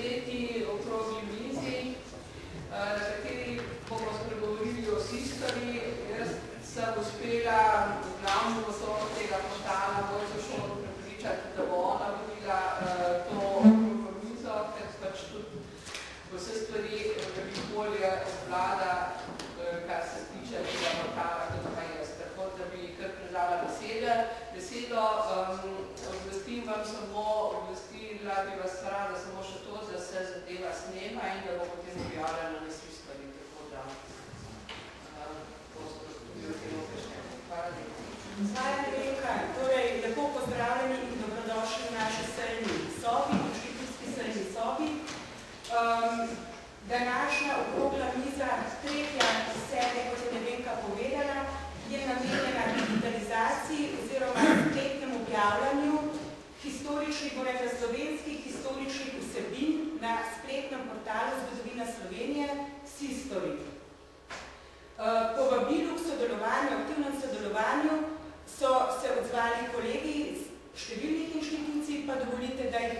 tretji okrogli mizi, na kateri bomo spregovorili o Sistori. Jaz sem uspela glavno poslovno tega portala Mojco Šoru prepričati, da bo ona vodila to okroglo mizo, ker pač tudi vse stvari veliko bolje obvlada, kar se tiče tega portala, kot pa jaz. Tako da bi kar predala besedo. Obvestila bi vas rada samo še to, da se zadeva snema in da bo potem objavljena na Sistori. Tako da boste tudi o tem obveščeni. Hvala lepa. Hvala lepa. Torej, lepo pozdravljeni in dobrodošli v naši sejni sobi, inštitutski sejni sobi. Današnja okrogla miza, tretja serija, kot je Nevenka povedala, je namenjena digitalizaciji oziroma spletnem objavljanju historičnih, slovenskih historičnih vsebin na spletnem portalu Zgodovina Slovenije Sistori. Po vabilu k sodelovanju, aktivnem sodelovanju so se odzvali kolegi iz številnih inštitucij, pa dovolite, da jih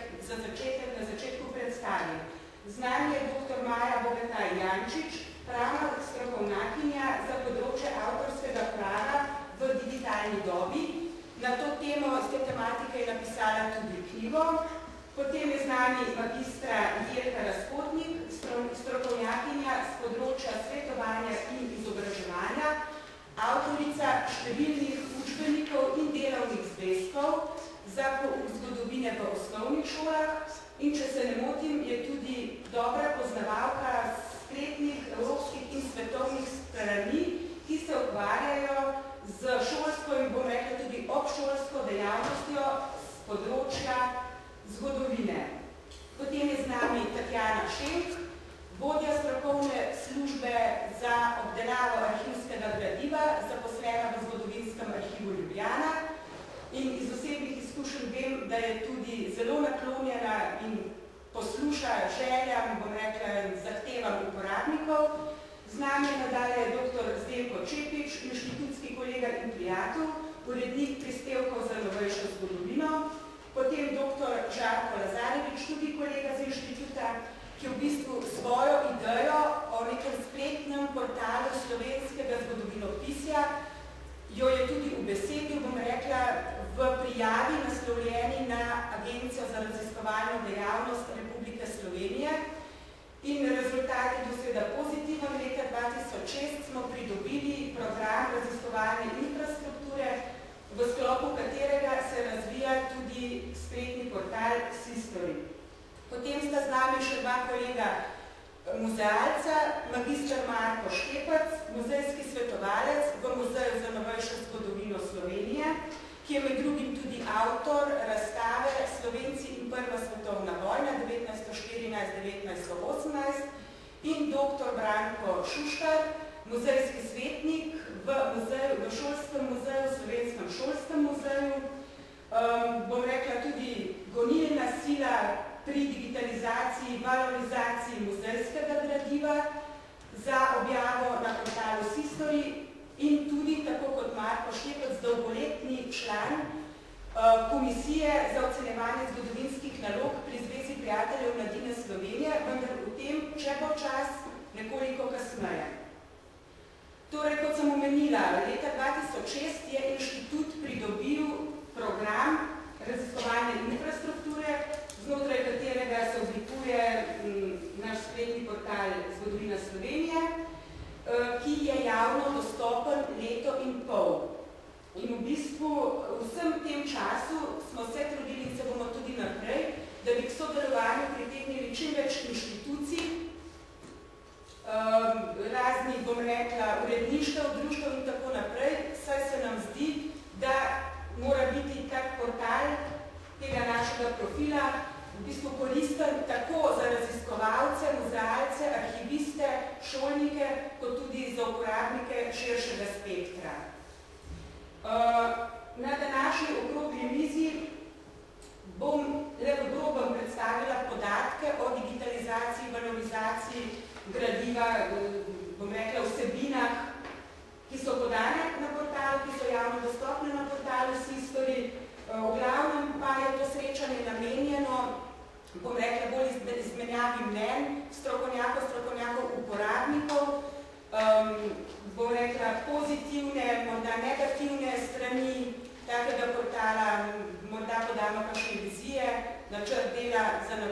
na začetku predstavim. Z nami je dr. Maja Bogataj Jančič, pravna strokovnjakinja za področje avtorskega prava v digitalni dobi. Na to temo, z te tematike je napisala tudi knjigo. Potem je z nami magistra Jelka Razpotnik, strokovnjakinja z področja svetovanja in izobraževanja, avtorica številnih učbenikov in delovnih zvezkov za pouk zgodovine v osnovnih šolah in, če se ne motim, je tudi dobra poznavalka spletnih evropskih in svetovnih strani, ki se ukvarjajo z šolsko in, bom rekla, tudi obšolsko dejavnostjo z področja zgodovine. Potem je z nami Tatjana Šenk, vodja strokovne službe za obdelavo arhivskega gradiva, zaposlena v Zgodovinskem arhivu Ljubljana in iz osebnih izkušenj vem, da je tudi zelo naklonjena in posluša željam, bom rekla, zahtevam uporabnikov. Z nami je nadalje dr. Zdenko Čepič, inštitutski kolega in prijatelj, urednik prispevkov za novejšo zgodovino, potem dr. Žarko Lazarevič, tudi kolega z inštituta, ki v bistvu svojo idejo o nekem spletnem portalu slovenskega zgodovinopisja jo je tudi v besedi, bom rekla, v prijavi naslovljeni na Agencijo za raziskovalno dejavnost Republike Slovenije. In rezultat je doseda pozitiven. Leta 2006 smo pridobili program raziskovalne infrastrukture, v sklopu katerega se razvija tudi spletni portal Sistori. Potem sta z nami še dva kolega muzealca, magister Marko Štepac, muzejski svetovalec v Muzeju za novejšo zgodovino Slovenije, ki je med drugim tudi avtor razstave Slovenci in prva svetovna vojna 1914-1918 in dr. Branko Šuštar, muzejski svetnik v Šolskem muzeju, Slovenskem šolskem muzeju, bom rekla tudi gonilna sila pri digitalizaciji, valorizaciji muzejskega gradiva za objavo na portalu Sistori in tudi, tako kot Marko Štepac, dolgoletni član Komisije za ocenjevanje zgodovinskih nalog pri Zvezi prijateljev mladine Slovenije, vendar v tem, če bo čas, nekoliko kasneje. Torej, kot sem omenila, leta 2006 je inštitut pridobil program raziskovalne infrastrukture, znotraj katerega se oblikuje naš spletni portal Zgodovina Slovenije, ki je javno dostopen leto in pol. In v bistvu vsem tem času smo se trudili in se bomo tudi naprej, da bi k sodelovanju pritegnili čim več inštitucij, raznih, bom rekla, uredništev, društev in tako naprej, saj se nam zdi, da mora biti tak portal tega našega profila v bistvu koristen tako za raziskovalce, muzealce, arhiviste, šolnike, kot tudi za uporabnike širšega spektra. Na današnji okrogli mizi bom le v grobem predstavila podatke o digitalizaciji, valorizaciji gradiva, bom rekla, vsebinah, ki so podane na portalu, ki so javno dostopne na portalu Sistori. V glavnem pa je to srečanje namenjeno, bom rekla, bolj izmenjavi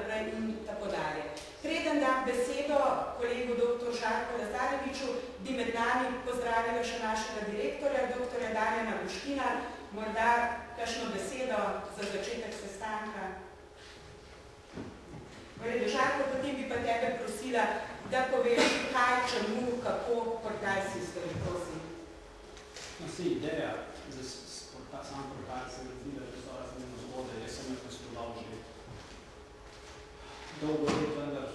PR in tako dalje. Preden dam besedo kolegu dr. Žarku Lazareviču, bi med nami pozdravila še našega direktorja, dr. Darjana Boština, morda kakšno besedo za začetek sestanka. Žarko, potem bi pa tebe prosila, da poveš, kaj, čemu, kako, portal History, prosim. No, si ideja za sam portal se razvila, da so razmeno zgode. Jaz sem jo pospodal že dolgo let, vendar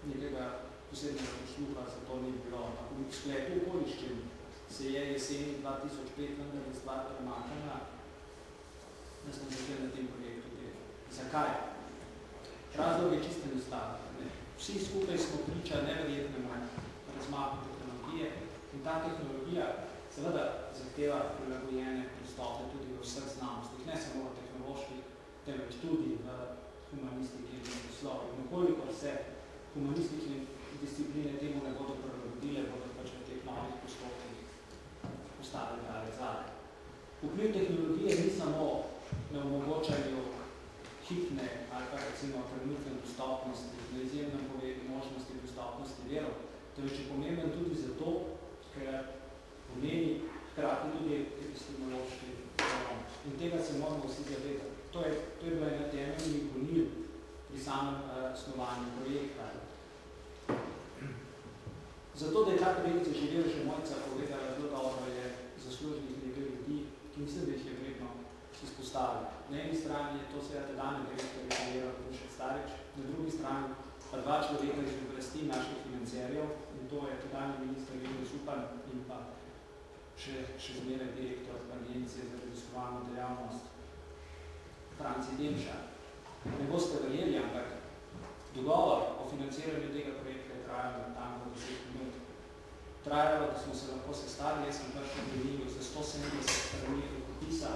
nekega posebnega posluha za to ni bilo. V sklepu okoliščin se je jeseni 2005 vendar je stvar premaknila, da smo začeli na tem projektu delati. Zakaj? Razlog je čisto enostaven. Vsi skupaj smo priča neverjetnemu razmahu tehnologije in ta tehnologija seveda zahteva prilagojene pristope tudi v vseh znanostih, ne samo v tehnoloških, temveč tudi v humanistiki in naravoslovju. Koliko se humanistične discipline temu ne bodo prilagodile, bodo pač v teh novih postopkih postavili ali zadaj. Vpliv tehnologije ni samo na omogočanju hitne ali pa recimo trenutne dostopnosti, na izjemnem možnosti dostopnosti verov, temveč je pomemben tudi zato, ker pomeni hkrati tudi epistemološki problem. In tega se moramo vsi zavedati. To je bila ena temeljnih gonil pri samem snovanju projekta. Zato, da je ta projekt zaživel, že Mojca povedala zelo dobro, je zaslužnih nekaj ljudi, ki mislim, da jih je vredno izpostaviti. Na eni strani je to seveda tedanje direktor Jeroen Dušek Starič, na drugi strani pa dva človeka iz oblasti naših financerjev, in to je tedanje minister Vino Zupan in pa še zmeraj direktor Agencije za raziskovalno dejavnost Franci Demša. Ne boste verjeli, ampak dogovor o financiranju tega projekta je trajalo natanko 10 minut. Trajalo, da smo se lahko sestali, jaz sem prišel v Lilijo za 170 strani rukopisa,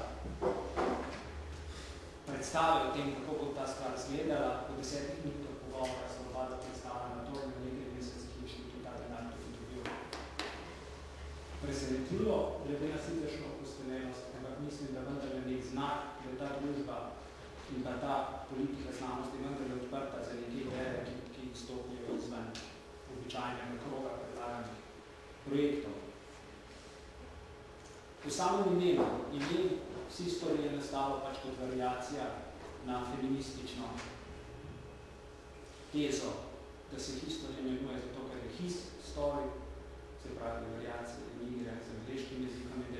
predstavil o tem, kako bo ta stvar izgledala, po 10 minutah pogovora sem obada predstavila na to, in v nekaj mesecih je šli tudi ta denar tudi dobil. Presenetljivo, glede na siceršno postavljenost, ampak mislim, da vendar je nek znak, da je ta družba in pa ta politika znanosti vendar je odprta za neke ideje, ki stopijo izven običajnega kroga predlaganih projektov. V samem imenu, ime History je nastalo pač kot variacija na feministično tezo, da se History imenuje zato, ker je his story, se pravi variacija igre z angleškim jezikom in da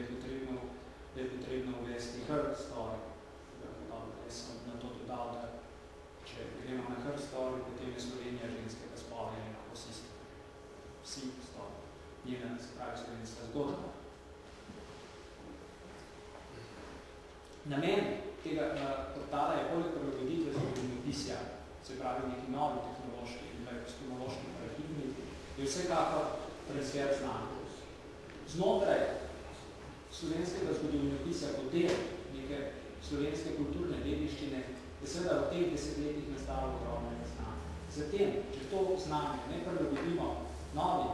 je potrebno uvesti her story. Jaz sem na to dodal, da če gremo na her story, potem je Slovenija ženskega spola in lahko vsi story. Njena, se pravi, slovenska zgodba. Namen tega portala je poleg prilagoditve zgodovinopisja, se pravi neki novi tehnološki in epistemološki paradigmi, je vsekakor transfer znanja. Znotraj slovenskega zgodovinopisja kot del neke slovenske kulturne dediščine je seveda v teh desetletjih nastalo ogromnega znanja. Zatem, če to znanje ne prilagodimo novi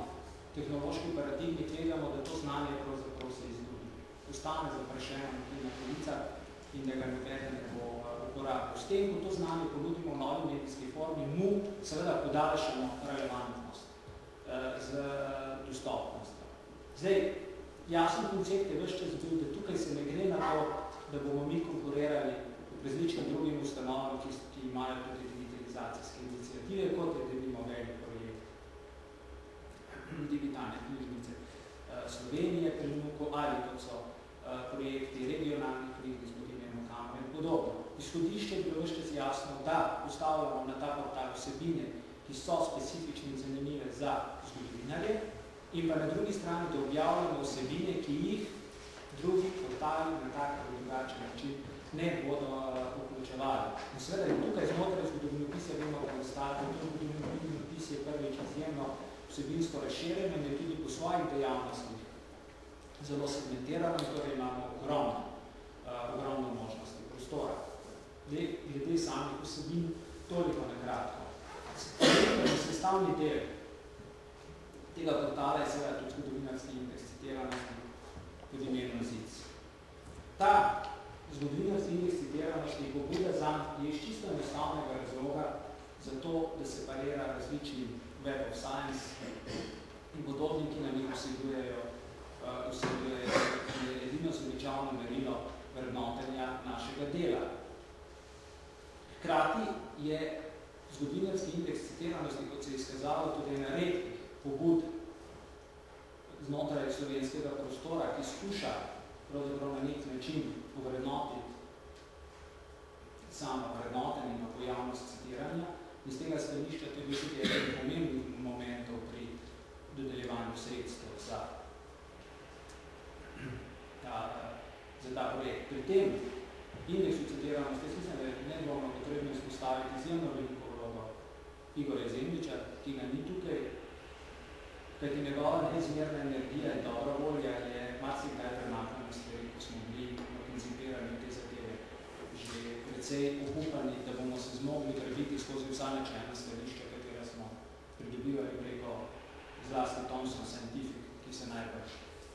tehnološki paradigmi, tvegamo, da to znanje pravzaprav se izgubi. Ostane zaprašeno na policah in da ga nobeden ne bo uporabil. S tem, ko to znanje ponudimo v novi medijski formi, mu seveda podaljšamo relevantnost z dostopnostjo. Zdaj, jasen koncept je ves čas bil, da tukaj se ne gre na to, da bomo mi konkurirali različnim drugim ustanovam, ki imajo tudi digitalizacijske iniciative, kot je delimo velik projekt digitalne knjižnice Slovenije, trenutku, ali kot so projekti regionalnih knjig, zgodovino kamere in podobno. Izhodišče je bilo vse jasno, da postavljamo na ta portal vsebine, ki so specifične in zanimive za zgodovinarje, in pa na drugi strani, da objavljamo vsebine, ki jih drugi portali na tak ali drugačen način ne bodo vključevali. In seveda je tukaj znotraj zgodovinopisja vemo, da ostalo, to zgodovinopis je prvič izjemno vsebinsko razširjen in je tudi po svojih dejavnostih zelo segmentirano, torej imamo ogromno možnosti prostora. Glede samih vsebin, toliko nakratko. Sestavni del tega portala je seveda tudi zgodovinarski indeks citiranosti pod imenom ZIC. Ta zgodovinarski indeks citiranosti pobuda zanj je iz čisto enostavnega razloga zato, da separira različni Web of Science in podobni, ki nam jih vsebujejo edino zveličavno merilo vrednotenja našega dela. Hkrati je zgodovinarski indeks citiranosti, kot se je izkazalo, tudi ena redkih pobud znotraj slovenskega prostora, ki skuša pravzaprav na nek način povrednotiti samo vrednotenje in pojavnost citiranja. Iz tega stališča to je bil tudi eden pomembnih momentov pri dodeljevanju sredstev za ta projekt. Pri tem indeksu citiranosti, jaz mislim, da je nedvomno potrebno izpostaviti izjemno veliko vlogo Igorja Zemljiča, ki ga ni tukaj, kajti njegova neizmerna energija in dobra volja je marsikdaj premaknjena stvari, ko smo bili koncipirani v te zadeve, že precej opupani, da bomo se zmogli prebiti skozi vsa načelna stališča, katera smo pridobivali preko zlasti Thomson Scientific, ki se najbolj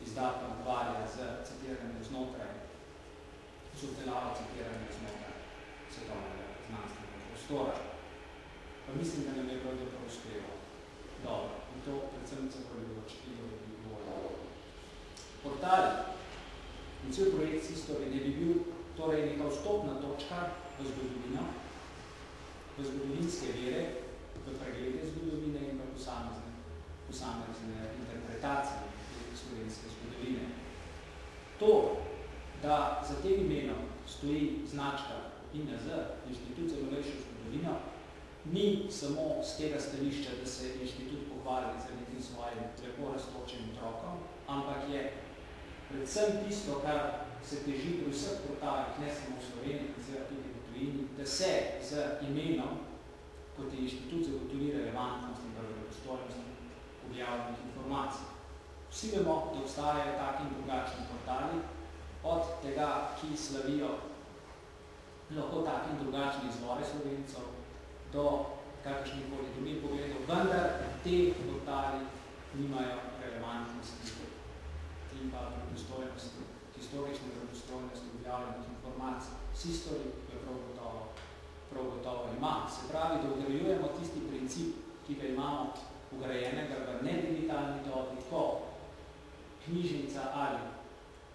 izdatno ukvarja z citiranjem znotraj, z obdelavo citiranja znotraj svetovnega znanstvenega prostora. Pa mislim, da nam je pravzaprav uspelo dobro. In to predvsem zahvaljujoč Igorju voljo. Portal in cel projekt History ne bi bil torej neka vstopna točka v zgodovino, v zgodovinske vere, v preglede zgodovine in v posamezne interpretacije slovenske zgodovine. To, da za tem imenom stoji značka INZ, Inštitut za novejšo zgodovino, ni samo z tega stališča, da se inštitut pohvali za nekim svojim lepo rastočim otrokom, ampak je predvsem tisto, kar se teži pri vseh portalih, ne samo v Sloveniji, seveda tudi v tujini, da se z imenom, kot je inštitut zagotovi relevantnost in verodostojnost objavljenih informacij. Vsi vemo, da obstajajo taki in drugačni portali, od tega, ki slavijo lahko taki in drugačni izvore Slovencov, do kakršnih koli drugih pogledov, vendar te portali nimajo relevantnosti in pa verodostojnosti, historične verodostojnosti objavljenih informacij. History jo prav gotovo ima. Se pravi, da vgrajujemo tisti princip, ki ga imamo vgrajenega v nedigitalni dobi, ko knjižnica ali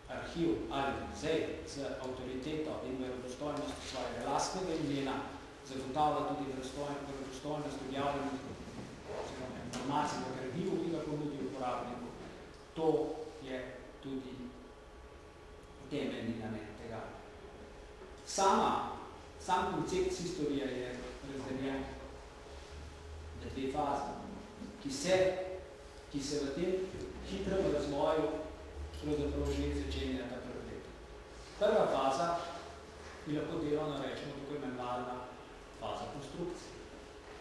arhiv ali muzej z avtoriteto in verodostojnost svojega lastnega imena zagotavlja tudi verodostojnost objavljenih informacij v gradivu, ki ga ponudi uporabniku. To je tudi temeljni namen tega. Sam koncept Historija je razdeljen v dve faze, ki se v tem hitrem razvoju pravzaprav že začenja ta prvi let. Prva faza, ki lahko delovno rečemo, tako imenovana faza konstrukcije.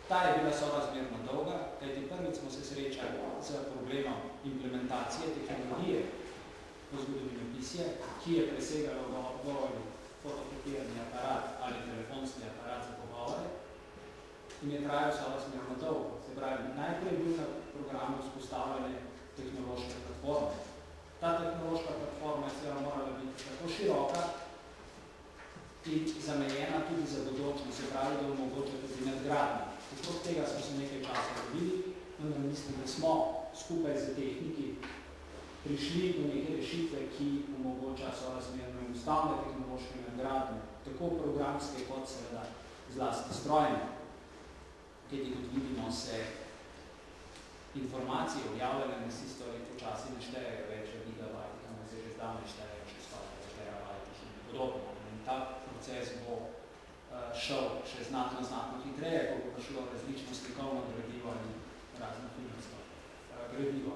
Ta je bila sorazmerno dolga, kajti prvič smo se srečali s problemom implementacije tehnologije v zgodovinopisje, ki je presegalo govori fotokopirani aparat ali telefonski aparat za pogovore in je trajal sorazmerno dolgo. Se pravi, najprej je bil na programu vzpostavljene tehnološke platforme. Ta tehnološka platforma je seveda morala biti tako široka in zamejena tudi za bodočnost, se pravi, da omogoča tudi nadgradnje. Okrog tega smo se nekaj časa dobili, vendar mislim, da smo skupaj z tehniki prišli do neke rešitve, ki omogoča sorazmerno enostavne tehnološke nadgradnje, tako programske kot seveda zlasti strojne. Kajti, kot vidimo, se informacije objavljene na Historiji počasi ne štejejo več v gigabajtih, ampak se že zdavnaj štejejo še stotine terabajtih in podobno. In ta proces bo šel še znatno hitreje, ko bo šlo različno slikovno gradivo ali razno filmsko gradivo.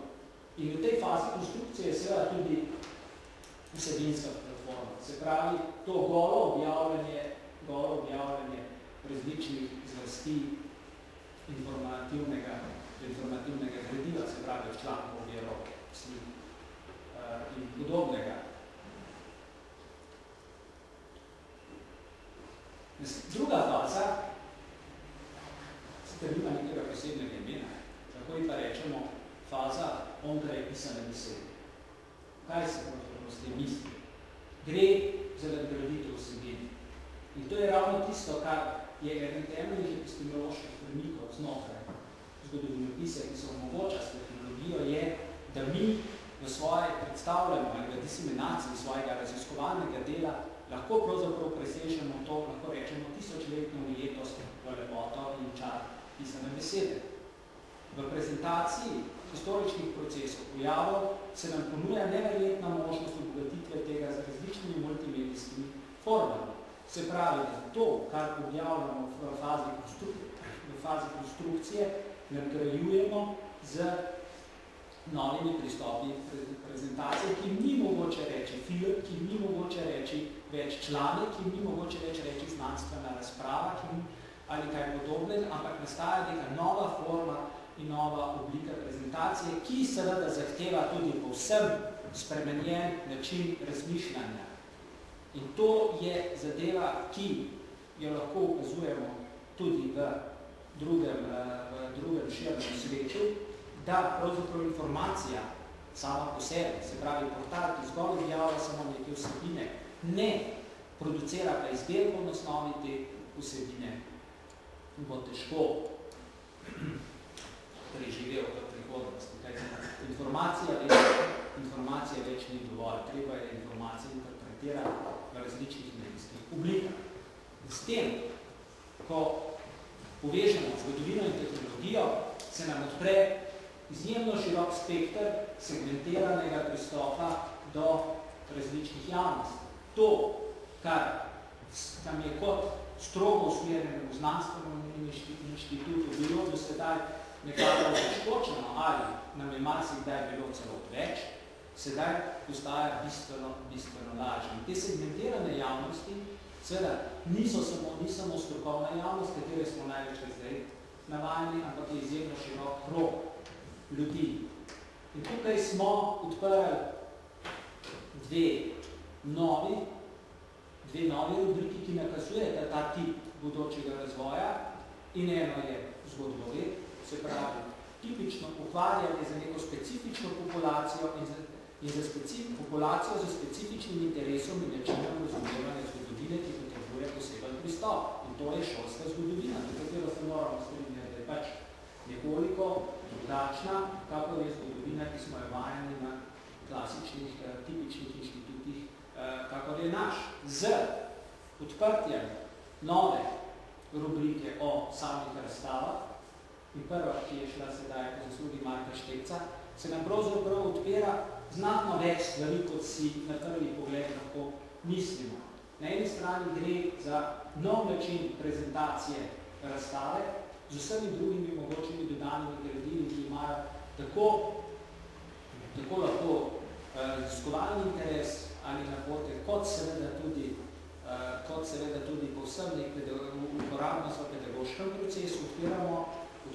In v tej fazi konstrukcije je seveda tudi vsebinska platforma. Se pravi, to golo objavljanje različnih zvrsti informativnega gradiva, se pravi člankov, virov, slik in podobnega. Druga faza, sicer nima nekega posebnega imena, tako pa rečemo faza onkraj pisane besede. Kaj se pravzaprav s tem misli? Gre za nadgraditev vsebine. In to je ravno tisto, kar je eden temeljnih epistemoloških premikov znotraj zgodovinopisa, ki se omogoča s tehnologijo, je, da mi v svoje predstavljamo ali v diseminaciji svojega raziskovalnega dela lahko pravzaprav presežemo to, lahko rečemo, tisočletno ujetost v lepoto in čar pisane besede. V prezentaciji historičnih procesov pojavov se nam ponuja neverjetna možnost obogatitve tega z različnimi multimedijskimi formami. Se pravi, da to, kar objavljamo v fazi konstrukcije, nadgrajujemo z novimi pristopi prezentacije, ki ni mogoče reči film, ki ni mogoče reči več članek, ki ni mogoče več reči znanstvena razprava ali kaj podobnega, ampak nastaja neka nova forma in nova oblika prezentacije, ki seveda zahteva tudi povsem spremenjen način razmišljanja. In to je zadeva, ki jo lahko ukazujemo tudi v drugem širnem svetu, da pravzaprav informacija sama po sebi, se pravi portal, ki zgolj objavlja samo neke vsebine, ne producira pa izdelkov na osnovi te vsebine, bo težko preživel v prihodnosti. Informacija več ni dovolj, treba je informacije interpretirati v različnih medijskih oblikah. S tem, ko povežemo zgodovino in tehnologijo, se nam odpre izjemno širok spekter segmentiranega pristopa do različnih javnosti. To, kar tam je kot strogo usmerjeno v znanstvenem inštitutu bilo do sedaj nekako zaškočeno ali nam je marsikdaj bilo celo odveč, sedaj postaja bistveno lažje. In te segmentirane javnosti seveda niso samo strokovna javnost, katere smo največkrat zdaj navajeni, ampak je izjemno širok krog ljudi. In tukaj smo odprli dve novi rubriki, ki nakazujete ta tip bodočega razvoja, in eno je zgodoved, se pravi tipično ukvarjanje za neko specifično populacijo in za populacijo z specifičnim interesom in načinom razumevanja zgodovine, ki potrebuje poseben pristop. In to je šolska zgodovina, do katero se moramo strinjati, da je pač nekoliko drugačna, kakor je zgodovina, ki smo jo vajeni na klasičnih, tipičnih inštitutih, kakor je naš. Z odprtjem nove rubrike o samih razstavah, in prva, ki je šla sedaj po zaslugi Marka Šteca, se nam pravzaprav odpira znatno več stvari, kot si na prvi pogled lahko mislimo. Na eni strani gre za nov način prezentacije razstave, z vsemi drugimi mogočimi dodanimi gradili, ki imajo tako lahko raziskovalni interes ali napotek, kot seveda tudi povsem nek uporabnost v pedagoškem procesu odpiramo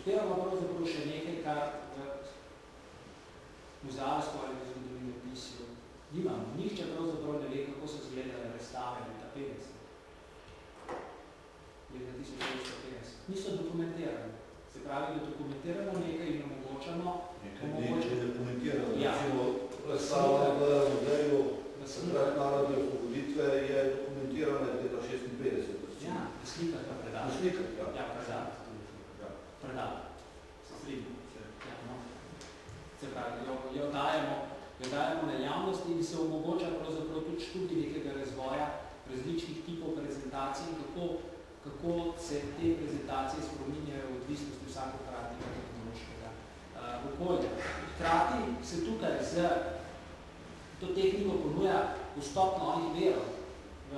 pravzaprav še nekaj, kar v muzealstvu ali v zgodovinopisju nimamo. Nihče pravzaprav ne ve, kako so izgledale razstave leta 50. Leta 1950. Niso dokumentirani. Se pravi, da dokumentiramo nekaj in omogočamo... Nekaj dokumentirano. Recimo, razstava v muzeju narodne osvoboditve je dokumentirana leta 56. Ja, v slikah pa predal. V slikah, ja. Ja, predal. Predal. Se strinjamo. Se pravi, jo dajemo na javnosti in se omogoča pravzaprav tudi študij nekega razvoja različnih tipov prezentacij in kako se te prezentacije spreminjajo v odvisnosti vsakokratnega tehnološkega okolja. Hkrati se tukaj z to tehniko ponuja vstop novih verov v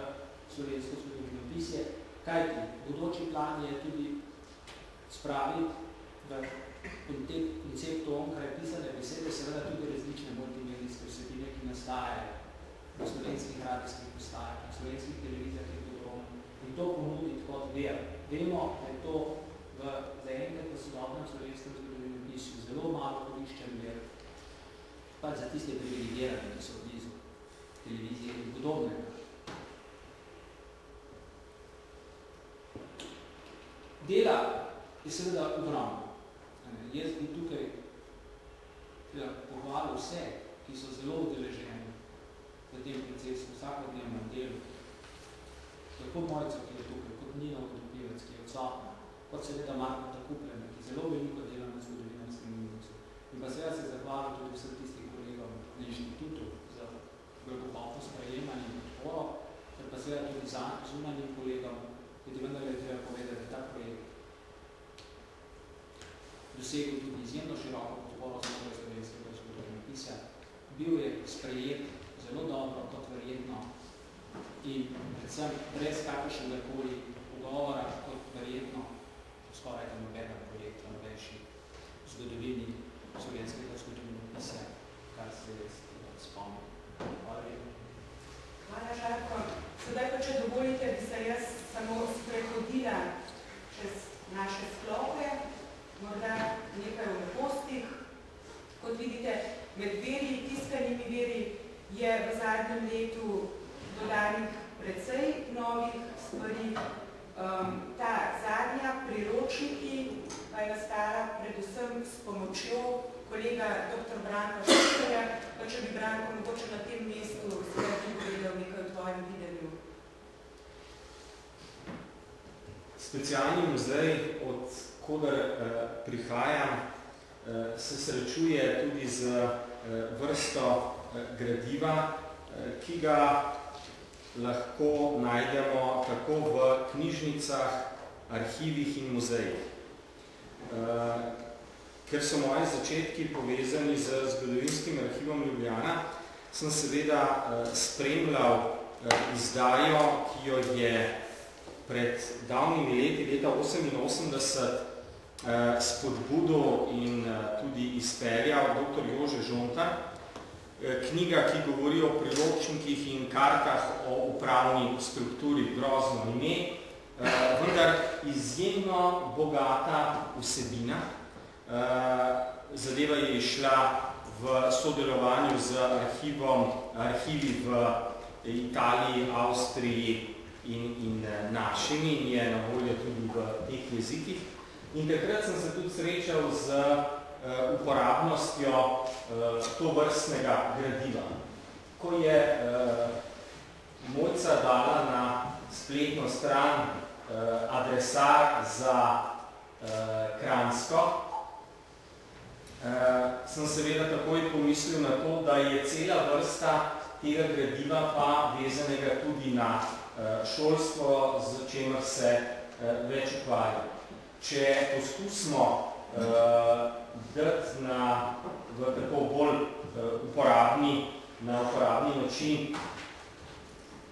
slovensko zgodovinopisje, kajti bodoči plan je tudi spraviti v konceptu onkraj pisane besede, seveda tudi različne multimedijske vsebine, ki nastajajo v slovenskih radijskih postajah, v slovenskih televizijah in podobno. In to ponuditi kot ver. Vemo, da je to za enkrat v sodobnem slovenskem zgodovinopisju zelo malo koriščen ver, pač za tiste privilegirane, ki so blizu televizije in podobnega. Dela je seveda ogromno. Jaz bi tukaj pohvalil vse, ki so zelo udeleženi v tem procesu, vsakodnevnem delu. Tako Mojco, ki je tukaj, kot Nina Vodopil, Krivec, ki je odsotna, kot seveda Marko Kupljena, ki zelo veliko dela na zgodovinskem minusu. In pa seveda se zahvalil tudi vsem tistih kolegom na inštitutu za velikopopno sprejemanje in podporo, ter pa seveda tudi zunanjim kolegom, ki vendar je treba povedati, da ta projekt dosegel tudi izjemno široko podporo znotraj slovenskega zgodovinopisja. Bil je sprejet zelo dobro, kot verjetno, in predvsem brez kakršnega koli pogovora, kot verjetno skoraj da nobenega projekta, nobenši zgodovini slovenskega zgodovinopisja, kar se je spomnil. Hvala lepa. Hvala, Žarko. Sedaj pa, če dovolite, bi se jaz samo sprehodila čez naše sklope, morda nekaj v postih. Kot vidite, med veri, tiskanimi veri, je v zadnjem letu dodanih precej novih stvari. Ta zadnja, priročniki, pa je nastala predvsem s pomočjo kolega dr. Branka Šušterja, pa če bi Branko mogoče na tem mestu seveda povedal nekaj o tvojem videnju. Specialni muzej, od koder prihajam, se srečuje tudi z vrsto gradiva, ki ga lahko najdemo tako v knjižnicah, arhivih in muzejih. Ker so moji začetki povezani z zgodovinskim arhivom Ljubljana, sem seveda spremljal izdajo, ki jo je pred davnimi leti, leta 1988, spodbudil in tudi izpeljal dr. Jože Žontar, knjiga, ki govori o priročnikih in kartah o upravni strukturi, grozno ime, vendar izjemno bogata vsebina. Zadeva je šla v sodelovanju z arhivi v Italiji, Avstriji in našimi in je na voljo tudi v teh jezikih. In takrat sem se tudi srečal z uporabnostjo tovrstnega gradiva. Ko je Mojca dala na spletno stran adresar za Kranjsko, sem seveda takoj pomislil na to, da je cela vrsta tega gradiva pa vezanega tudi na šolstvo, z čemer se več ukvarja. Če poskusimo dati v tako bolj uporabni način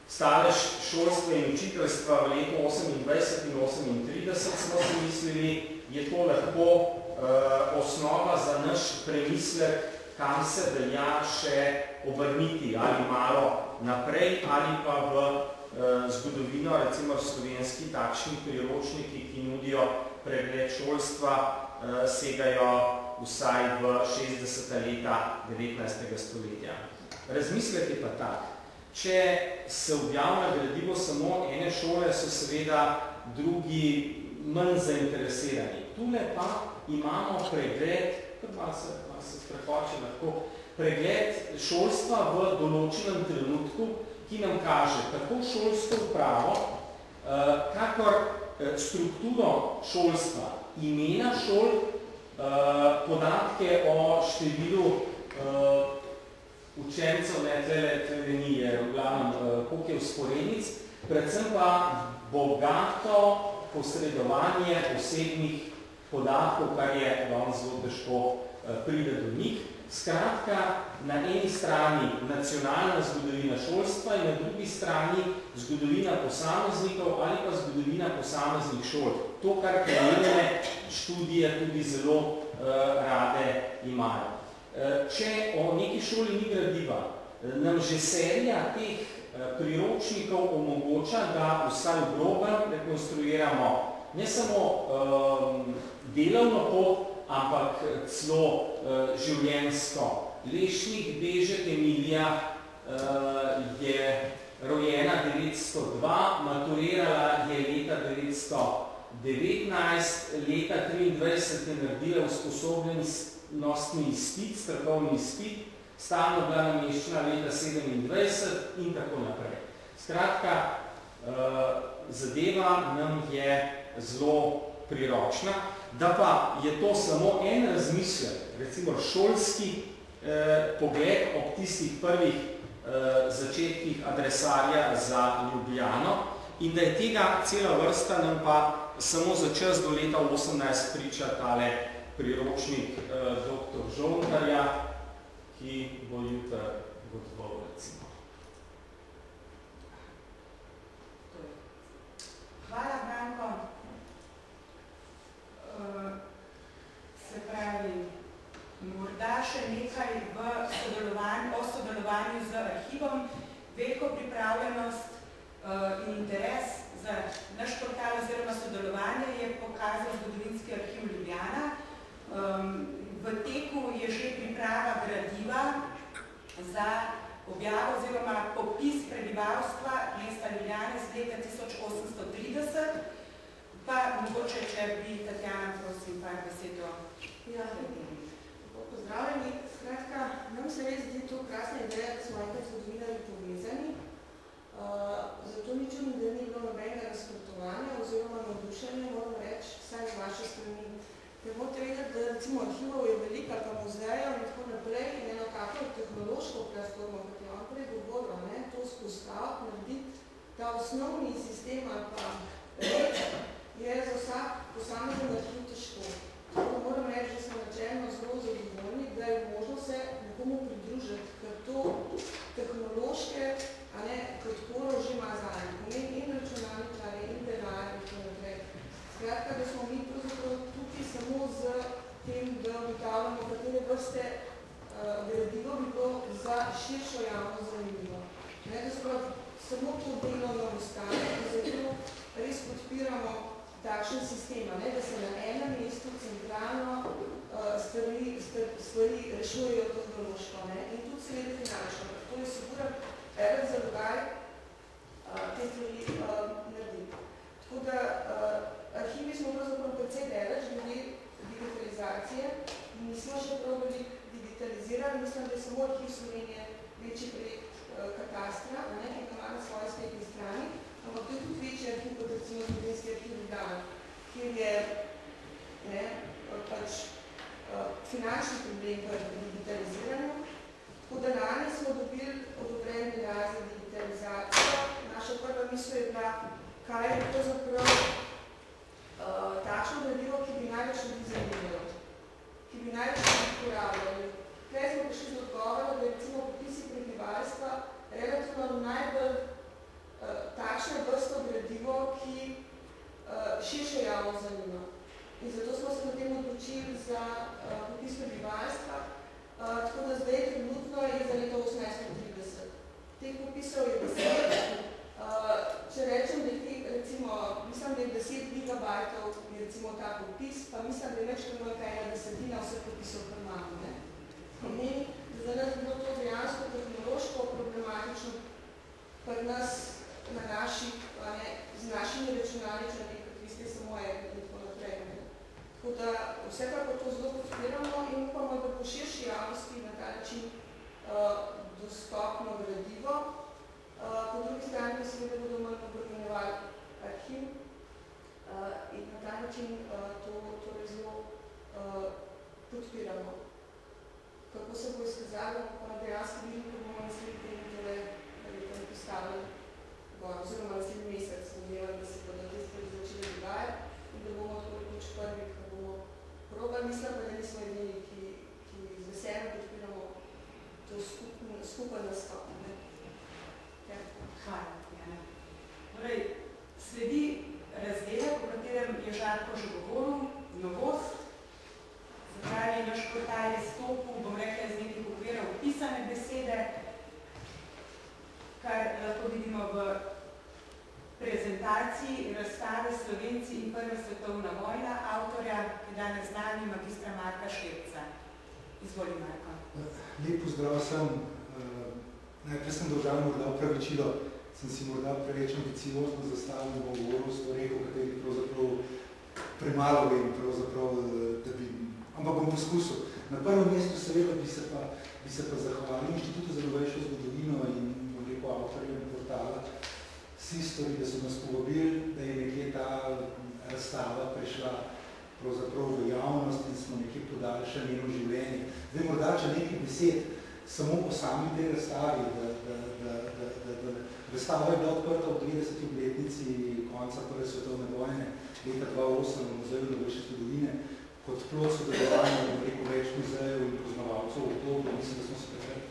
stalež šolstva in učiteljstva v letu 28 in 38, smo si mislili, je to lahko osnova za naš premislek, kam se velja še obrniti, ali malo naprej, ali pa v zgodovino, recimo slovenski takšni priročniki, ki nudijo pregled šolstva, segajo vsaj v 60. leta 19. stoletja. Razmislek je pa tak. Če se objavlja gradivo samo ene šole, so seveda drugi manj zainteresirani. Tule pa imamo pregled, pregled šolstva v določenem trenutku, ki nam kaže tako šolsko upravo, kakor strukturo šolstva, imena šol, podatke o številu učencev, ne, tle ni, je v glavnem koliko je vzporednic, predvsem pa bogato posredovanje osebnih podatkov, kar je vam zelo težko pride do njih. Skratka, na eni strani nacionalna zgodovina šolstva in na drugi strani zgodovina posameznikov ali pa zgodovina posameznih šol. To, kar krajevne študije tudi zelo rade imajo. Če o neki šoli ni gradiva, nam že serija teh priročnikov omogoča, da vsaj v grobem rekonstruiramo ne samo delovno pot, ampak celo življenjsko. Lešnik Bežek Emilija je rojena 902, maturirala je leta 919, leta 23 je naredila usposobljenostni izpit, strokovni izpit, stalno bila nameščena leta 27 in tako naprej. Skratka, zadeva nam je zelo priročna. Da pa je to samo en razmislek, recimo šolski pogled ob tistih prvih začetkih adresarja za Ljubljano in da je tega cela vrsta nam pa samo za čas do leta 18 priča tale priročnik dr. Žolntarja, ki bo jutri gotovo, recimo. Hvala, Branko. Se pravi, morda še nekaj o sodelovanju z arhivom. Veliko pripravljenost in interes za naš portal oziroma sodelovanje je pokazal Zgodovinski arhiv Ljubljana. V teku je že priprava gradiva za objavo oziroma popis prebivalstva mesta Ljubljane z leta 1830. Pa mogoče, če bi Tatjana, prosim, par besed o tem. Pozdravljeni. Skratka, nam se res zdi to krasna ideja, da smo enkrat zgodovinarji povezani. Zato ni čudno, da ni bilo nobenega nasprotovanja oziroma navdušenja, moram reči, vsaj z vaše strani. Ker morate vedeti, da recimo arhivov je velika, pa muzejev in tako naprej in eno tako tehnološko platformo, kot je vam prej govoril, to spostaviti, narediti ta osnovni sistem ali pa red, je za vsak posamezen arhiv težko. Tako moram reči, da smo načelno zelo zadovoljni, da je možno se nekomu pridružiti, ker to tehnološke podporo že ima zanje. Pomeni in računalničarje, in denar in tako naprej. Skratka, da smo mi pravzaprav tukaj samo z tem, da ugotavljamo, katere vrste gradivo bi bilo za širšo javnost zanimivo. Da samo to delo nam ostane in zato res podpiramo takšen sistem, da se na enem mestu centralno stvari rešujejo tehnološko in tudi seveda finančno. To je sigurno eden zalogaj te stvari narediti. Tako da arhivi smo pravzaprav precej delež glede digitalizacije. Nismo še prav veliko digitalizirali. Mislim, da je samo arhiv Slovenije večji projekt katastra, ki ga ima na svoji spletni strani. Ampak to je tudi večji arhiv, kot recimo Zgodovinski arhiv Ljubljana, kjer je finančni problem v digitaliziranju. Tako da lani smo dobili odobren denar za digitalizacijo. Naša prva misel je bila, kaj je pravzaprav takšno gradivo, ki bi največ ljudi zanimalo, ki bi največ ljudi uporabljali. Tukaj smo prišli do odgovora, da je recimo popisi prebivalstva relativno najbolj takšno vrsto gradivo, ki širšo javnost zanima. In zato smo se potem odločili za popis prebivalstva, tako da zdaj trenutno je za leto 1830. Teh popisov je 10. Če rečem, da je recimo, mislim, da je 10 gigabajtov je recimo ta popis, pa mislim, da je več kot ena desetina vseh popisov, kar imamo. Pomeni, da za nas je bilo to dejansko tehnološko problematično pri nas na naših, z našimi računalničarji, kot vi ste samo eno in tako naprej. Tako da vsekako to zelo podpiramo in upamo, da po širši javnosti na ta način dostopno gradivo. Po drugi strani pa seveda bodo manj obremenjevali arhiv in na ta način to zelo podpiramo. Kako se bo izkazalo, pa dejansko vidim, ko bomo naslednji teden tole postavili gor, oziroma naslednji mesec, da se bodo te stvari začeli dogajati in da bomo toliko prvi, ko bomo probali. Mislim pa, da nismo edini, ki z veseljem podpiramo to skupen nastop. Hvala, Jana. Torej, sledi razdelek, o katerem je Žarko že govoril, novost. Zakaj je naš portal izstopil, bom rekla, iz nekih okvirov pisane besede, kar lahko vidimo v prezentaciji razstave Slovenci in prva svetovna vojna avtorja, ki je danes z nami, magistra Marka Šepca. Izvoli, Marko. Lep pozdrav sem. Najprej sem dolžal morda opravičilo, sem si morda preveč ambiciozno zastavil v govoru stvareh, o katerih pravzaprav premalo vem, da bi, ampak bom poskusil. Na prvem mestu seveda bi se pa zahvalil Inštitutu za novejšo zgodovino in avtorjem portala Sistori, da so nas povabili, da je nekje ta razstava prišla pravzaprav v javnost in smo nekje podaljšali njeno življenje. Zdaj, morda, če nekaj besed samo o sami tej razstavi, da razstava je bila odprta v 90. obletnici konca Prve svetovne vojne, leta 2008 v Muzeju novejše zgodovine, kot plod sodelovanja več muzejev in poznavalcev v obdobju. Mislim, da smo se takrat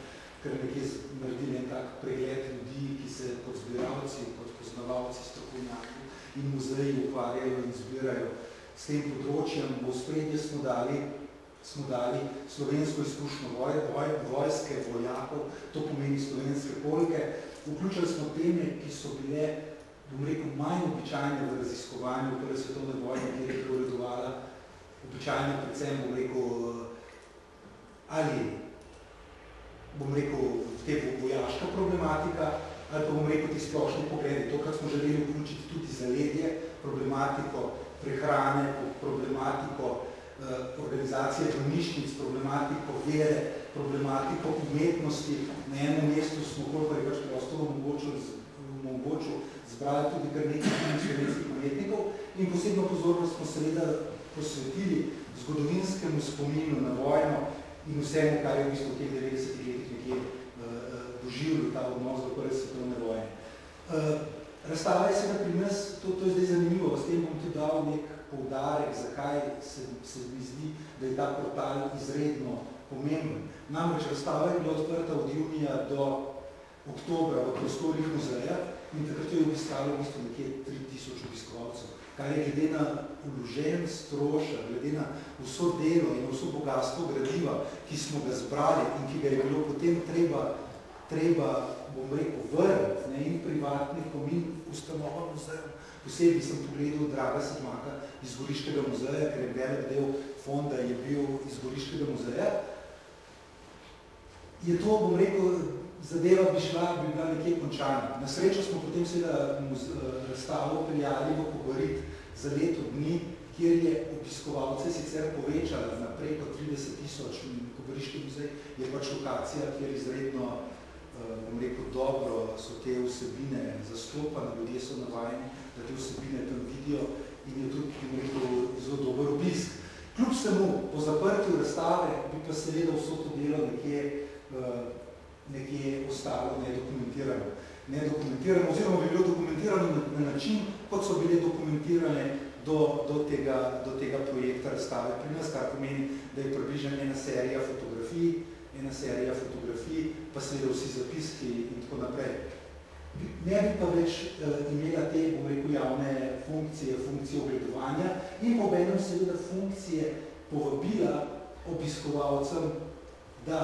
kar nekje naredili en tak pregled ljudi, ki se kot zbiralci, kot poznavalci, strokovnjaki in muzeji ukvarjajo in zbirajo s tem področjem. V ospredje smo dali slovensko izkušnjo vojske, vojakov, to pomeni slovenske polke. Vključili smo teme, ki so bile, bom rekel, manj običajne v raziskovanju Prve svetovne vojne, kjer je prevladovala običajno predvsem, bom rekel, ali bom rekel, te vojaška problematika, ali pa bom rekel, ti splošni pogledi. To, kar smo želeli vključiti tudi zaledje, problematiko prehrane, problematiko organizacije bolnišnic, problematiko vere, problematiko umetnosti. Na enem mestu smo, koliko je pač prostor omogočil, zbrali tudi kar nekaj slovenskih umetnikov in posebno pozornost smo seveda posvetili zgodovinskemu spominu na vojno in vsemu, kar je v bistvu v teh 90 letih nekje doživljal ta odnos do Prve svetovne vojne. Razstava je seveda pri nas, to je zdaj zanimivo, s tem bom tudi dal nek poudarek, zakaj se mi zdi, da je ta portal izredno pomemben. Namreč razstava je bila odprta od junija do oktobra v prostorih muzeja in takrat je obiskalo v bistvu nekje 3000 obiskovalcev, kar je glede na vložen strošek, glede na vso delo in vso bogatstvo gradiva, ki smo ga zbrali in ki ga je bilo potem treba bom rekel, vrniti in privatnikom in ustanovam muzejem. Posebej sem pogledal Draga Sedmaka iz Goriškega muzeja, ker je velik del fonda je bil iz Goriškega muzeja. Je to, bom rekel, zadeva bi bila nekje končana. Na srečo smo potem seveda razstavo priljali v Kobarid za leto dni, kjer je obiskovalce sicer povečala na preko 30.000. Kobariški muzej je pač lokacija, kjer izredno bom rekel, dobro so te vsebine zastopane, ljudje so navajeni, da te vsebine tam vidijo in je tudi, bom rekel, zelo dober obisk. Kljub vsemu, po zaprtju razstave bi pa seveda vso to delo nekje ostalo nedokumentirano, oziroma bi bilo dokumentirano na način, kot so bile dokumentirane do tega projekta razstave pri nas, kar pomeni, da je približno ena serija fotografij, pa seveda vsi zapiski in tako naprej. Ne bi pa več imela te, bom rekel, javne funkcije ogledovanja in pa obenem seveda funkcije povabila obiskovalcem, da,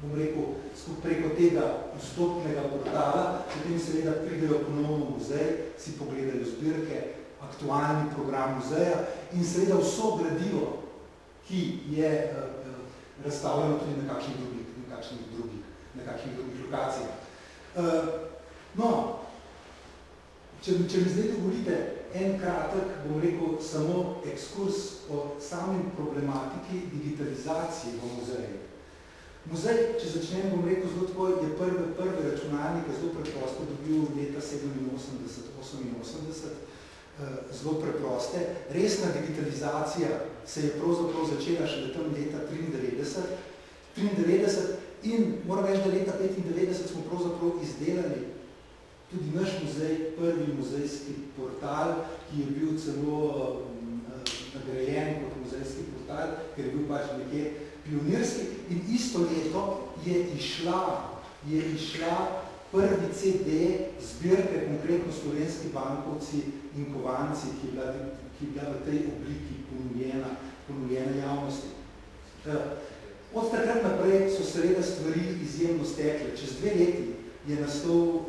bom rekel, preko tega vstopnega portala, potem seveda pridejo ponovno v muzej, si pogledajo zbirke, aktualni program muzeja in seveda vso gradivo, ki je razstavljeno tudi na kakšnih drugih lokacijah. No, če mi zdaj dovolite en kratek, bom rekel, samo ekskurs o samim problematiki digitalizacije v muzeju. Muzej, če začnem, bom rekel, zelo tako, je prve računalnike zelo preprosto dobil leta 87-88, zelo preproste. Resna digitalizacija se je pravzaprav začela šele tam leta 93 in moram reči, da leta 95 smo pravzaprav izdelali tudi naš muzej, prvi muzejski portal, ki je bil celo nagrajen kot muzejski portal, ker je bil pač nekje pionirski in isto leto je išla prvi CD zbirke, konkretno Slovenski bankovci in kovanci, ki je bila v tej obliki ponujena javnosti. Od takrat naprej so seveda stvari izjemno stekle. Čez 2 leti je nastal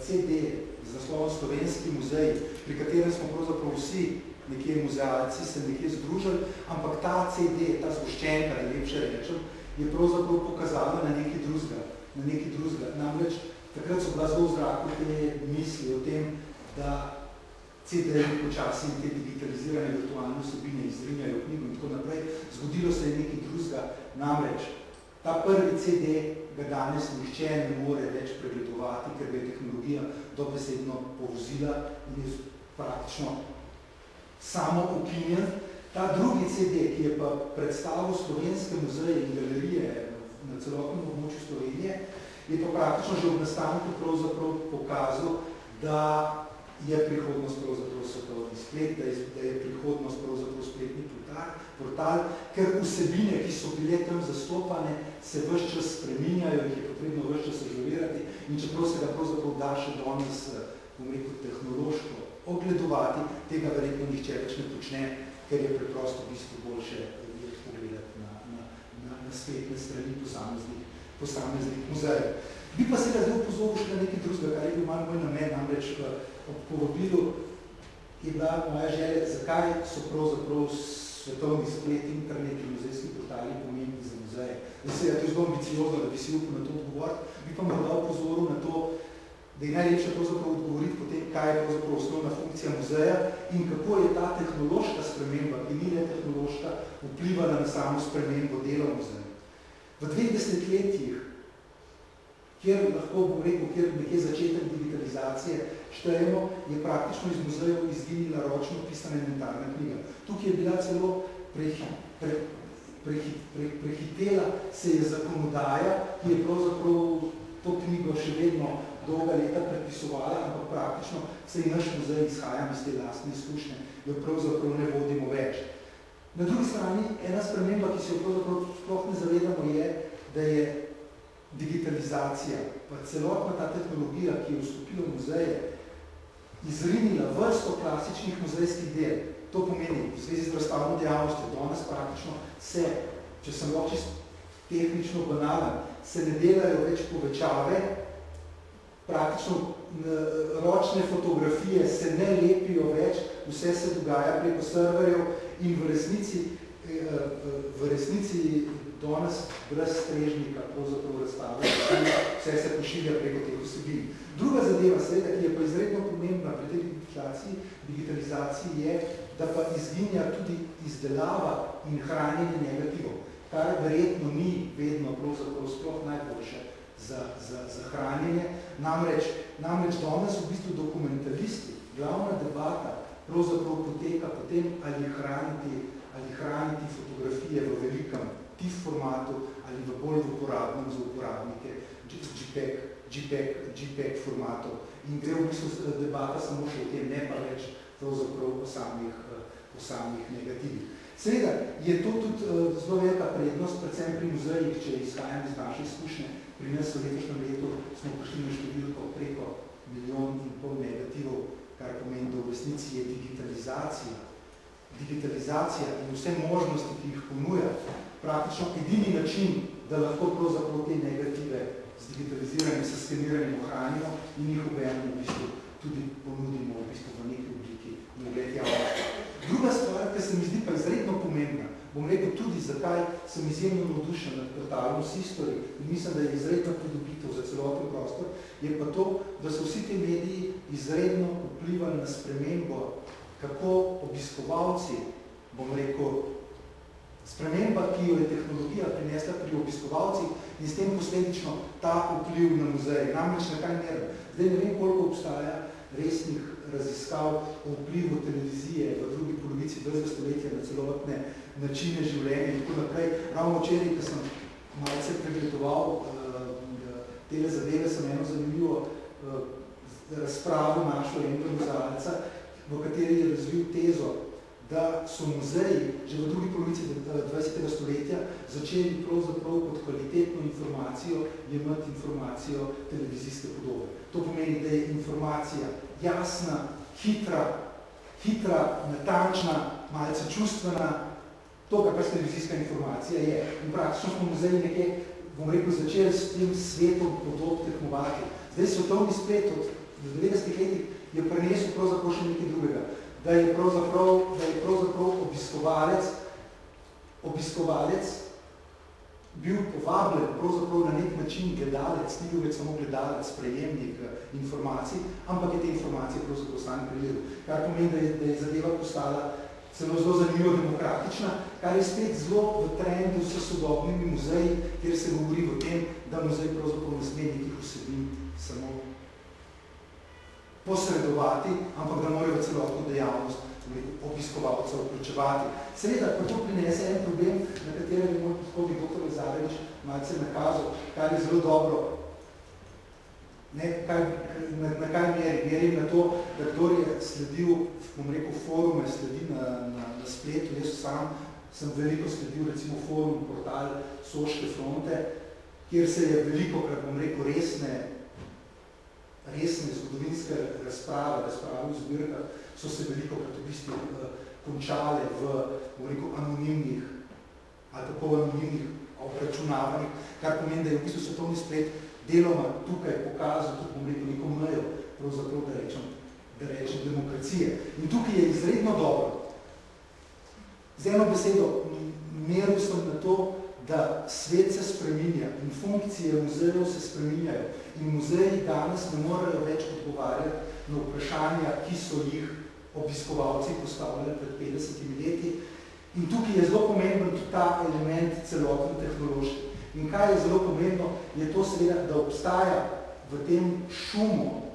CD z naslovom Slovenski muzej, pri katerem smo pravzaprav vsi nekje muzealci se nekje združili, ampak ta CD, ta zgoščenka, da lepše rečem, je pravzaprav pokazala na nekaj drugega. Namreč takrat so bila zelo v zraku te misli o tem, da CD-ji počasi in te digitalizirane virtualne vsebine izrinjajo knjigo in tako naprej. Zgodilo se je nekaj drugega, namreč ta prvi CD ga danes nihče ne more več pregledovati, ker ga je tehnologija dobesedno povozila in je praktično samo ukinjen. Ta drugi CD, ki je pa predstavil slovenske muzeje in galerije na celotnem območju Slovenije, je pa praktično že ob nastanku pravzaprav pokazal, da je prihodnost pravzaprav svetovni splet, da je prihodnost pravzaprav spletni portal, ker vsebine, ki so bile tam zastopane, se ves čas spreminjajo, jih je potrebno ves čas ažurirati in čeprav se ga pravzaprav da še danes, bom rekel, tehnološko ogledovati, tega verjetno nihče več ne počne, ker je preprosto v bistvu boljše pogledati na spletne strani posameznih muzejev. Bi pa se zdaj upozoril še na nekaj drugega, kar je bil malo moj namen, namreč ob povabilu je bila moja želja, zakaj so pravzaprav svetovni splet, internet in muzejski portali pomembni za muzeje. Zdaj se je to zelo ambiciozno, da bi si upal na to odgovoriti, bi pa morda upozoril na to, da je najlepše pravzaprav odgovoriti potem, kaj je pravzaprav osnovna funkcija muzeja in kako je ta tehnološka sprememba, ki ni ne tehnološka, vplivala na samo spremembo dela muzeja. V 2 desetletjih, kjer lahko, bom rekel, kjer nekje začetek digitalizacije štejemo, je praktično iz muzejev izginila ročno pisana inventarna knjiga. Tukaj je bila celo prehitela se je zakonodaja, ki je pravzaprav to knjigo še vedno dolga leta predpisovala, ampak praktično se je naš muzej, izhajam iz te lastne izkušnje, jo pravzaprav ne vodimo več. Na drugi strani, ena sprememba, ki se jo pravzaprav sploh ne zavedamo, je, da je digitalizacija, pa celotna ta tehnologija, ki je vstopila v muzeje, izrinila vrsto klasičnih muzejskih del. To pomeni, v zvezi z razstavno dejavnostjo, danes praktično se, če sem lahko čisto tehnično banalen, se ne delajo več povečave, praktično ročne fotografije se ne lepijo več, vse se dogaja preko serverjev in v resnici danes brez strežnika pravzaprav razstave, vse se pošilja preko teh vsebin. Druga zadeva, seveda, ki je pa izredno pomembna pri tej digitalizaciji, je, da pa izginja tudi izdelava in hranjenje negativov, kar verjetno ni vedno pravzaprav sploh najboljše za hranjenje. Namreč danes v bistvu dokumentalisti, glavna debata pravzaprav poteka potem, ali hraniti fotografije v velikem TIFF formatu ali v bolj uporabnem za uporabnike JPEG formatov. In gre v bistvu debata samo še o tem, ne pa več pravzaprav o samih negativih. Seveda je to tudi zelo velika prednost, predvsem pri muzejih, če izhajam iz naše izkušnje. Pri nas v letošnjem letu smo prišli na številko preko 1,5 milijona negativov, kar pomeni, da v resnici je digitalizacija in vse možnosti, ki jih ponuja, praktično edini način, da lahko pravzaprav te negative z digitaliziranjem, s skeniranjem ohranimo in jih obenem v bistvu tudi ponudimo v bistvu v neki obliki na ogled javnosti. Druga stvar, ki se mi zdi pa izredno pomembna, bom rekel tudi, zakaj sem izjemno navdušen nad portalom History in mislim, da je izredno pridobitev za celoten prostor, je pa to, da so vsi te mediji izredno vplivali na spremembo, kako obiskovalci, bom rekel, sprememba, ki jo je tehnologija prinesla pri obiskovalcih in s tem posledično ta vpliv na muzej. Namreč na kaj merno. Zdaj ne vem, koliko obstaja resnih raziskav o vplivu televizije v drugi polovici 20. stoletja na celotne načine življenja in tako naprej. Ravno včeraj, ko sem malce pregledoval tele zadeve, sem eno zanimivo razpravo našel enega muzealca, v kateri je razvil tezo, da so muzeji že v drugi polovici 20. stoletja začeli pravzaprav pod kvalitetno informacijo jemati informacijo televizijske podobe. To pomeni, da je informacija jasna, hitra, natančna, malce čustvena, to, kar televizijska informacija je. In praktično smo muzeji nekaj, bom rekel, začeli s tem svetom podob tekmovati. Zdaj svetovni splet od 90. letih je prenesel pravzaprav še nekaj drugega. Da je pravzaprav obiskovalec bil povabljen pravzaprav na nek način gledalec, ni bil več samo gledalec, prejemnik informacij, ampak je te informacije pravzaprav sam prejel. Kar pomeni, da je zadeva postala celo zelo zanimivo demokratična, kar je spet zelo v trendu s sodobnimi muzeji, kjer se govori o tem, da muzej pravzaprav ne sme nekih vsebin samo posredovati, ampak da morajo celotno dejavnost v obiskovalcev vključevati. Seveda, pa to prinese en problem, na katerem je moj podhodnik dr. Lazarevič malce nakazal, kar je zelo dobro. Na kaj merim na to, da kdor je sledil, bom rekel, forume, sledi na spletu, jaz sam sem veliko sledil, recimo forum, portal Soške fronte, kjer se je veliko, krat bom rekel, resne zgodovinske razprave v zbirkah, so se veliko krat v bistvu končale v, bom rekel, anonimnih ali pa polanonimnih obračunavanjih, kar pomeni, da je v bistvu svetovni splet deloma tukaj pokazal, tudi bom rekel, neko mejo, pravzaprav, da rečem demokracije. In tukaj je izredno dobro. Z eno besedo, meril sem na to, da svet se spreminja in funkcije muzejev se spreminjajo. In muzeji danes ne morejo več odgovarjati na vprašanja, ki so jih obiskovalci postavljali pred 50 leti. In tukaj je zelo pomemben tudi ta element celotno tehnološki. In kaj je zelo pomembno, je to seveda, da obstaja v tem šumu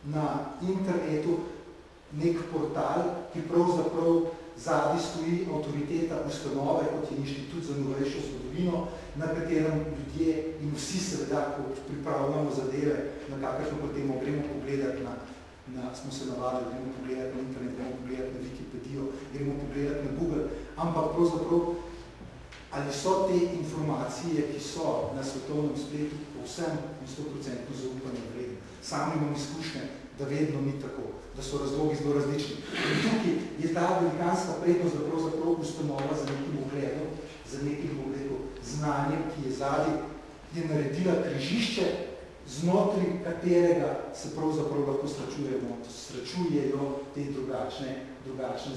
na internetu nek portal, ki pravzaprav zadaj stoji avtoriteta ustanove, kot je Inštitut za novejšo zgodovino, na katerem ljudje in vsi seveda, ko pripravljamo zadeve, na kakršno potem gremo pogledati smo se navadili, gremo pogledati na internet, gremo pogledati na Wikipedijo, gremo pogledati na Google, ampak pravzaprav ali so te informacije, ki so na svetovnem spletu povsem in 100% zaupanje vredne. Sam imam izkušnje, da vedno ni tako, da so razlogi zelo različni. In tukaj je ta velikanska prednost, da pravzaprav ustanova za nekim ugledom, za nekim znanjem, ki je zadaj, je naredila križišče, znotraj katerega se pravzaprav lahko srečujejo te drugačne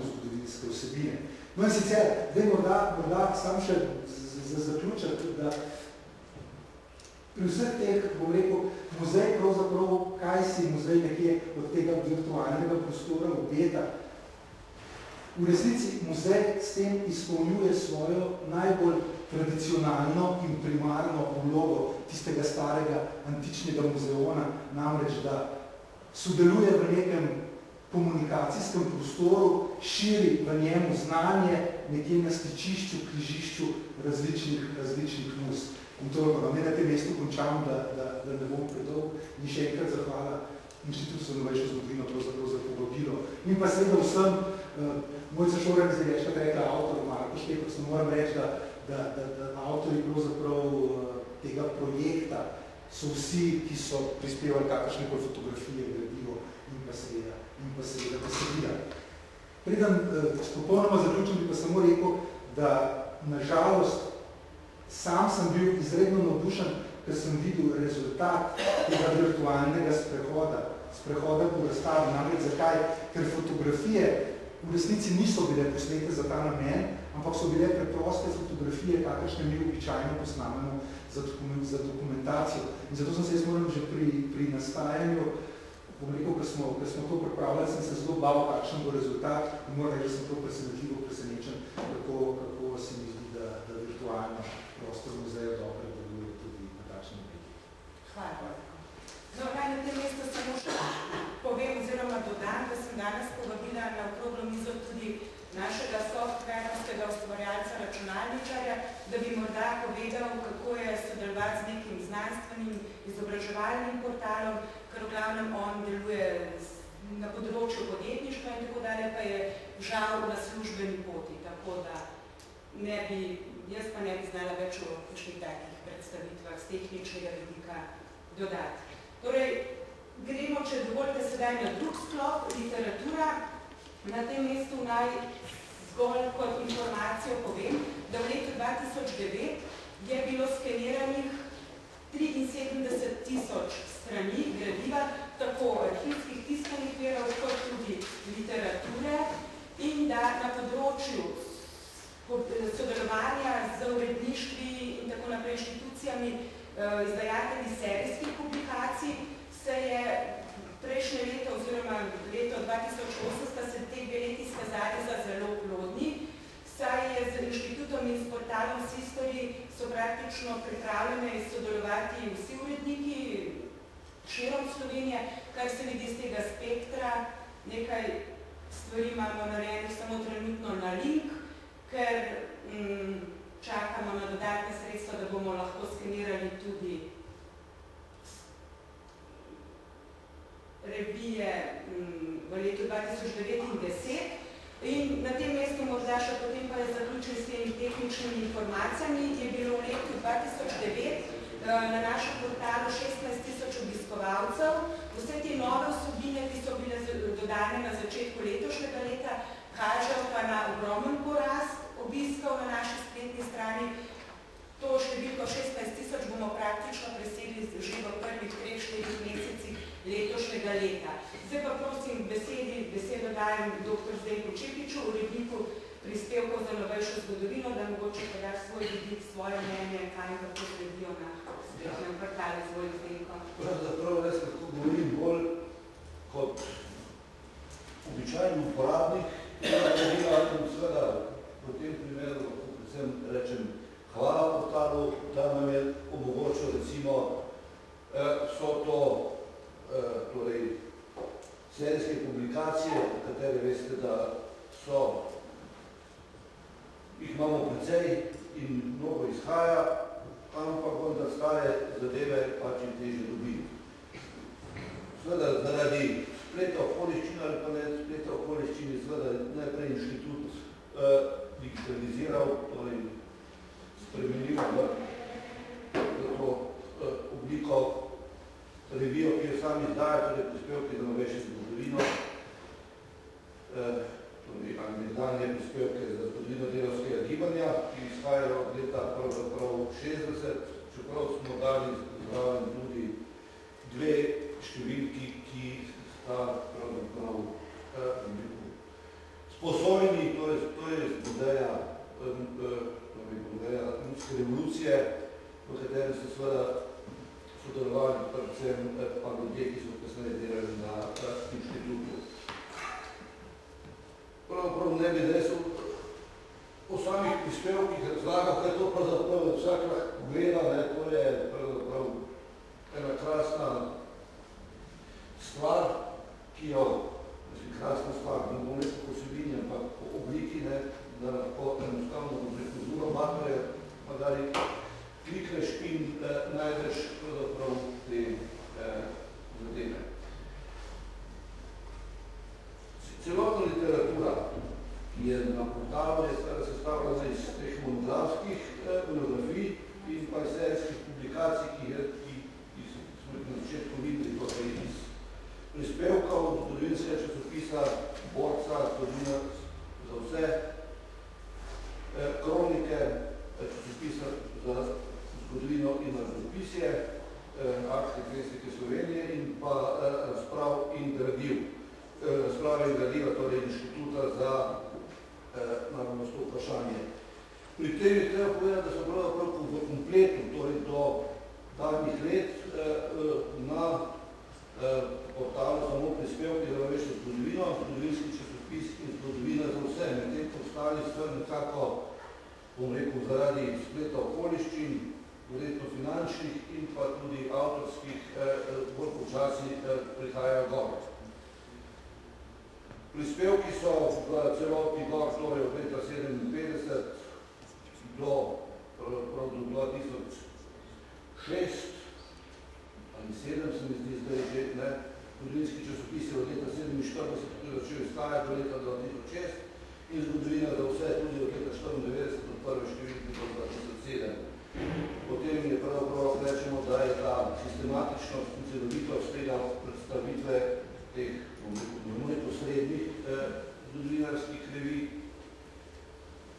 zgodovinske vsebine. No in sicer, morda sam še za zaključek, da pri vseh teh, bom rekel, muzej pravzaprav, kaj si muzej nekje od tega virtualnega prostora obeta. V resnici muzej s tem izpolnjuje svojo najbolj tradicionalno in primarno vlogo tistega starega antičnega muzeona, namreč, da sodeluje v nekem komunikacijskem prostoru, širi v njemu znanje nekje na stičišču, križišču različnih mus. In to ne na tem mestu končam, da ne bom predolg. In še enkrat zahvala Inštitutu za novejšo zgodovino pravzaprav za povabilo. In pa seveda vsem, moj sošolec je večkrat rekla avtor, Marko Štepac, moram reči, da avtori pravzaprav tega projekta so vsi, ki so prispevali kakršnekoli fotografije, gradivo in pa seveda besedila. Preden popolnoma zaključim, bi pa samo rekel, da nažalost sam sem bil izredno navdušen, ker sem videl rezultat tega virtualnega sprehoda po razstavi. Namreč zakaj? Ker fotografije v resnici niso bile posnete za ta namen, ampak so bile preproste fotografije, kakršne mi običajno posnamemo za dokumentacijo. In zato sem se jaz moram že pri nastajanju, bom rekel, ko smo to pripravljali, sem se zelo bal, kakšen bo rezultat in moram reči, da sem to presenečen, kako se mi zdi, da virtualno prostor muzeja dobro deluje tudi na takšen obliki. Hvala. No, naj na tem mestu samo še povem oziroma dodam, da sem danes povabila na okroglo mizo tudi našega softverskega ustvarjalca računalničarja, da bi morda povedal, kako je sodelovati z nekim znanstvenim izobraževalnim portalom, ker v glavnem on deluje na področju podjetništva in tako dalje, pa je žal na službeni poti, tako da jaz pa ne bi znala več o kakšnih takih predstavitvah z tehničnega vidika dodati. Torej, gremo, če dovolite sedaj na drug sklop, literatura. Na tem mestu naj zgolj kot informacijo povem, da v letu 2009 je bilo skeniranih 73.000 strani gradiva, tako arhivskih tiskanih virov, kot tudi literature, in da na področju sodelovanja z uredništvi in tako naprej inštitucijami, izdajatelji serijskih publikacij, se je prejšnje leto oziroma leto 2008 sta se te 2 leti izkazali za zelo plodni, saj je z inštitutom in s portalom Sistory so praktično pripravljene sodelovati vsi uredniki širom Slovenije, kar se vidi z tega spektra nekaj stvari imamo narejenih samo trenutno na link, ker čakamo na dodatne sredstva, da bomo lahko skenirali tudi revije v letu 2009 in 2010. In na tem mestu morda še potem pa je zaključil s temi tehničnimi informacijami, je bilo v letu 2009 na našem portalu 16.000 obiskovalcev. Vse te nove vsebine, ki so bile dodane na začetku letošnjega leta, kažejo pa na ogromen porast obiskov na naši spletni strani. To številko 16.000 bomo praktično presegli že v prvih 3-4 mesecih letošnjega leta. Zdaj pa prosim besedo dajem dr. Zdenku Čepiču, uredniku prispevkov za novejšo zgodovino, da mogoče podaš svoj vidik, svoje mnenje, kaj in kako sledijo na spletnem portalu. Izvoli, Zdenko. Pravzaprav jaz lahko govorim bolj kot običajni uporabnik, in seveda v tem primeru lahko predvsem rečem hvala portalu, da nam je omogočil recimo vso to serijske publikacije, katere veste, da jih imamo precej in mnogo izhaja, ampak vendar stare zadeve pač in teže dobili. Seveda zaradi spleta okoliščin ali pa ne spleta okoliščin je seveda najprej inštitut digitaliziral, torej spremenil v to obliko revijo, ki jo sami izdaja, torej prispevke za novejšo zgodovino, torej analizalne prispevke za zgodovino delavskega gibanja, ki izhajajo od leta pravzaprav 60, čeprav smo dali zraven tudi dve številki, ki sta pravzaprav sposojeni, to je muzeja ruske revolucije, v katerem se seveda sodelovali predvsem pa ljudje, ki so kasneje delali na inštitutu. Pravzaprav ne bi zdaj o samih prispevkih razlagal, kaj to pravzaprav vsak lahko gleda, to je pravzaprav ena krasna stvar, ki jo, krasna stvar, ne bom rekel po vsebini, ampak po obliki, da lahko enostavno zelo matere, pa da klikneš in najdeš pravzaprav te zadeve. Celotna literatura, ki je na portalu, je sestavljena iz teh monografskih monografij in pa iz serijskih publikacij, ki smo jih na začetku videli, torej iz prispevkov zgodovinskega časopisa Borca, zgodovina za vse, kronike, časopisa za zgodovino in razdopisje, akcije Kresnike Slovenije in pa razprav in gradiv. Razprave in gradiva, torej inštituta za naravnost vprašanje. Pri tem je treba povedati, da so pravzaprav v kompletu, torej do daljnih let, na portalu samo prispevki za novejšo zgodovino, zgodovinski časopis in zgodovina za vse. Medtem ko ostali so nekako, bom rekel, zaradi spleta okoliščin, verjetno finančnih in pa tudi avtorskih, bolj počasi prihajajo gor. Prispevki so v celoti gor, torej od leta 1957 do 2006 ali 7, se mi zdi zdaj že, zgodovinski časopis je od leta 1947, ki je začel izhajati do leta 2006 in zgodovina za vse tudi od leta 1994 do prve številke do 2007. Potem je pravzaprav rečemo, da je ta sistematičnost in celovitost tega predstavitve teh neposrednih zgodovinarskih revij.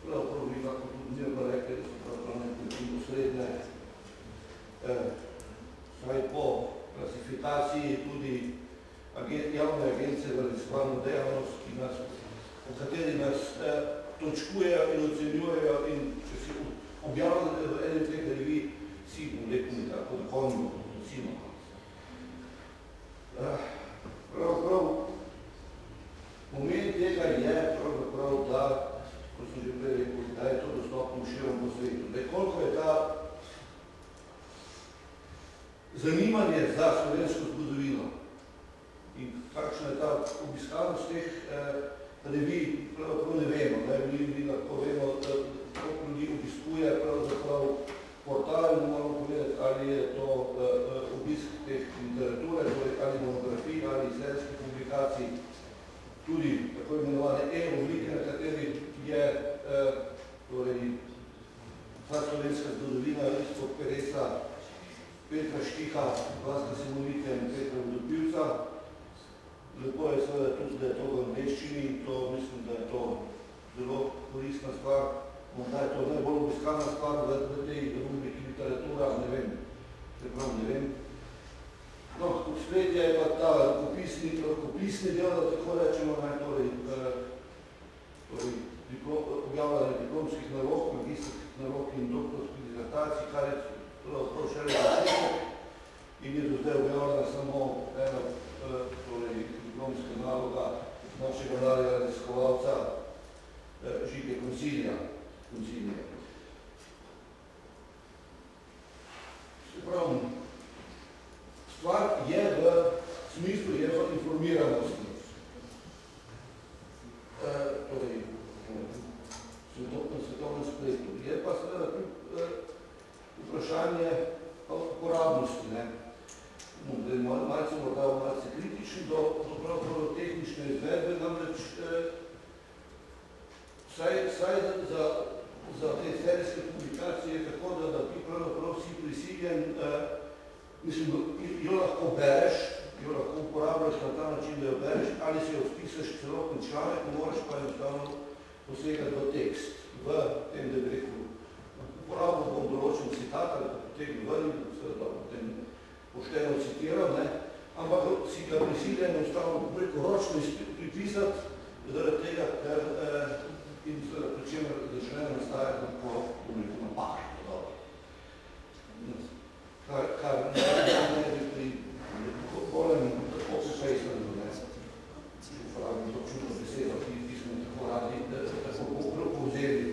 Pravzaprav bi lahko tudi mirno rekli, da so pravzaprav neposredne, saj po klasifikaciji tudi javne agencije za raziskovalno dejavnost, po kateri nas točkujejo in ocenjujejo in če si objavljate v enem teh revij, si bom rekel nekako dokonjo, recimo. Pravzaprav moment tega je pravzaprav, da, kot sem že prej rekel, da je to dostopno širom po svetu. Koliko je ta zanimanje za slovensko zgodovino in kakšna je ta obiskanost revij, pravzaprav ne vemo. Mi lahko vemo, da koliko ljudi obiskuje pravzaprav portal, ne moramo povedati, ali je to obisk teh literature, ali monografij, ali izraelskih publikacij, tudi tako imenovane e-oblike, na kateri je vsa slovenska zgodovina izpod peresa Petra Štiha, Vaska Simonite in Petra Vodopivca. Lepo je seveda tudi, da je to v angleščini in to mislim, da je to zelo koristna stvar. Morda je to najbolj obiskana stvar v tej rubriki literatura, ne vem, čeprav ne vem. No, v spredje je pa ta rokopisni del, da tako rečemo, objavljanje diplomskih nalog, magistrskih nalog in doktorskih disertacij, kar je prav šele začetek in je do zdaj objavljena samo ena diplomska naloga našega mladega raziskovalca Žige Konsilija. Se pravi, stvar je v smislu, je v informiranosti. Torej, na svetovnem spletu. Je pa seveda vprašanje uporabnosti. Malce morda malce kritični do tehnične izvedbe, namreč vsaj za te serijske publikacije je tako, da ti pravzaprav si prisiljen, mislim, jo lahko bereš, jo lahko uporabljaš na ta način, da jo bereš, ali si jo spisaš celoten članek, moraš pa enostavno posegati v tekst, v tem, da bi rekel, uporabil bom določen citat, ali pa potem ven, seveda potem pošteno citiral, ampak si ga prisiljen enostavno ročno pripisati, zaradi tega, ker in seveda pri čemer začne nastajati lahko napak. Kar ne bi pri bolem copy-paste-u, uporabim to čudno besedo, ki smo tako radi, tako povzeli.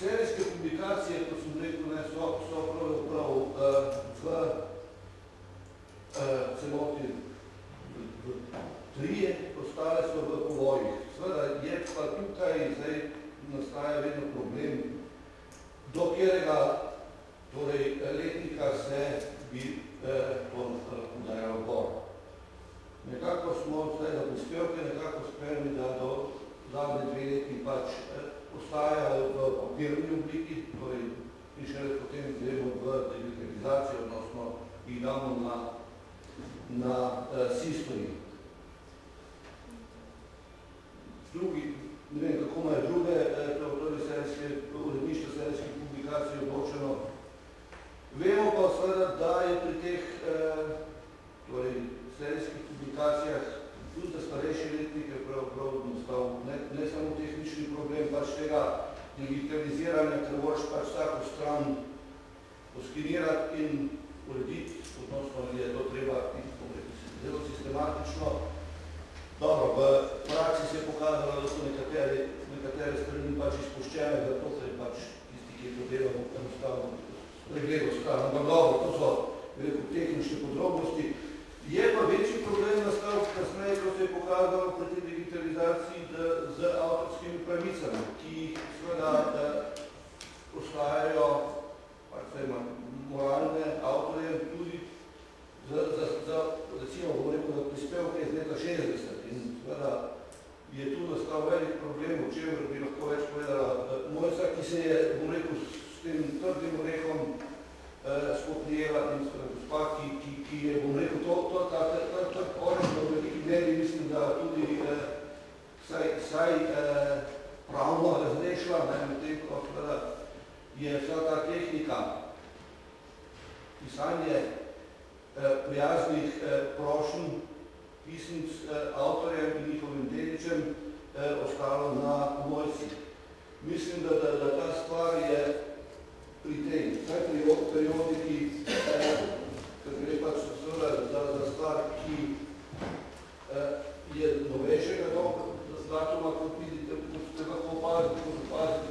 Serijske publikacije, kot sem rekel, so pravzaprav v celoti trije, ostale so v povojih. Seveda je pa tukaj zdaj nastaja vedno problem, do katerega letnika se bi to dajalo gor. Nekako smo zdaj za prispevke nekako spremni, da do zadnje 2 leti pač ostajajo v papirni obliki, in šele potem gremo v digitalizacijo, odnosno jih damo na sistori. Drugi, ne vem, kako imajo druge, uredništvo serijskih publikacij odločeno. Vemo pa seveda, da je pri teh serijskih publikacijah tudi za starejše letnike prav nastal ne samo tehnični problem pač tega digitaliziranja, ker moraš pač vsako stran poskenirati in urediti, odnosno je to treba zelo sistematično. Dobro, v praksi se je pokazalo, da so nekatere strani pač izpuščene, zato ker je pač tisti, ki je to delal, enostavno pregledal stran. Ampak dobro, to so tehnične podrobnosti. Je pa večji problem nastal kasneje, ko se je pokazalo pri tej digitalizaciji z avtorskimi pravicami, ki seveda postajajo moralne avtorje tudi za recimo, bom rekel, za prispevke iz leta 60. In seveda je tu nastal velik problem, o čemer bi lahko več povedala Mojca, ki se je, bom rekel, s tem trdim orehom spoprijela in gospa, ki je, bom rekel, ta oreh v veliki meri, mislim, da tudi vsaj pravno razrešila, medtem ko je vsa ta tehnika pisanje prijaznih prošenj, pisnic avtorjem in njihovim dedičem ostalo na Mojci. Mislim, da ta stvar je pri tej, vsaj pri periodiki, ker gre pač za stvar, ki je novejšega datuma, kot vidite, kot ste lahko opazite,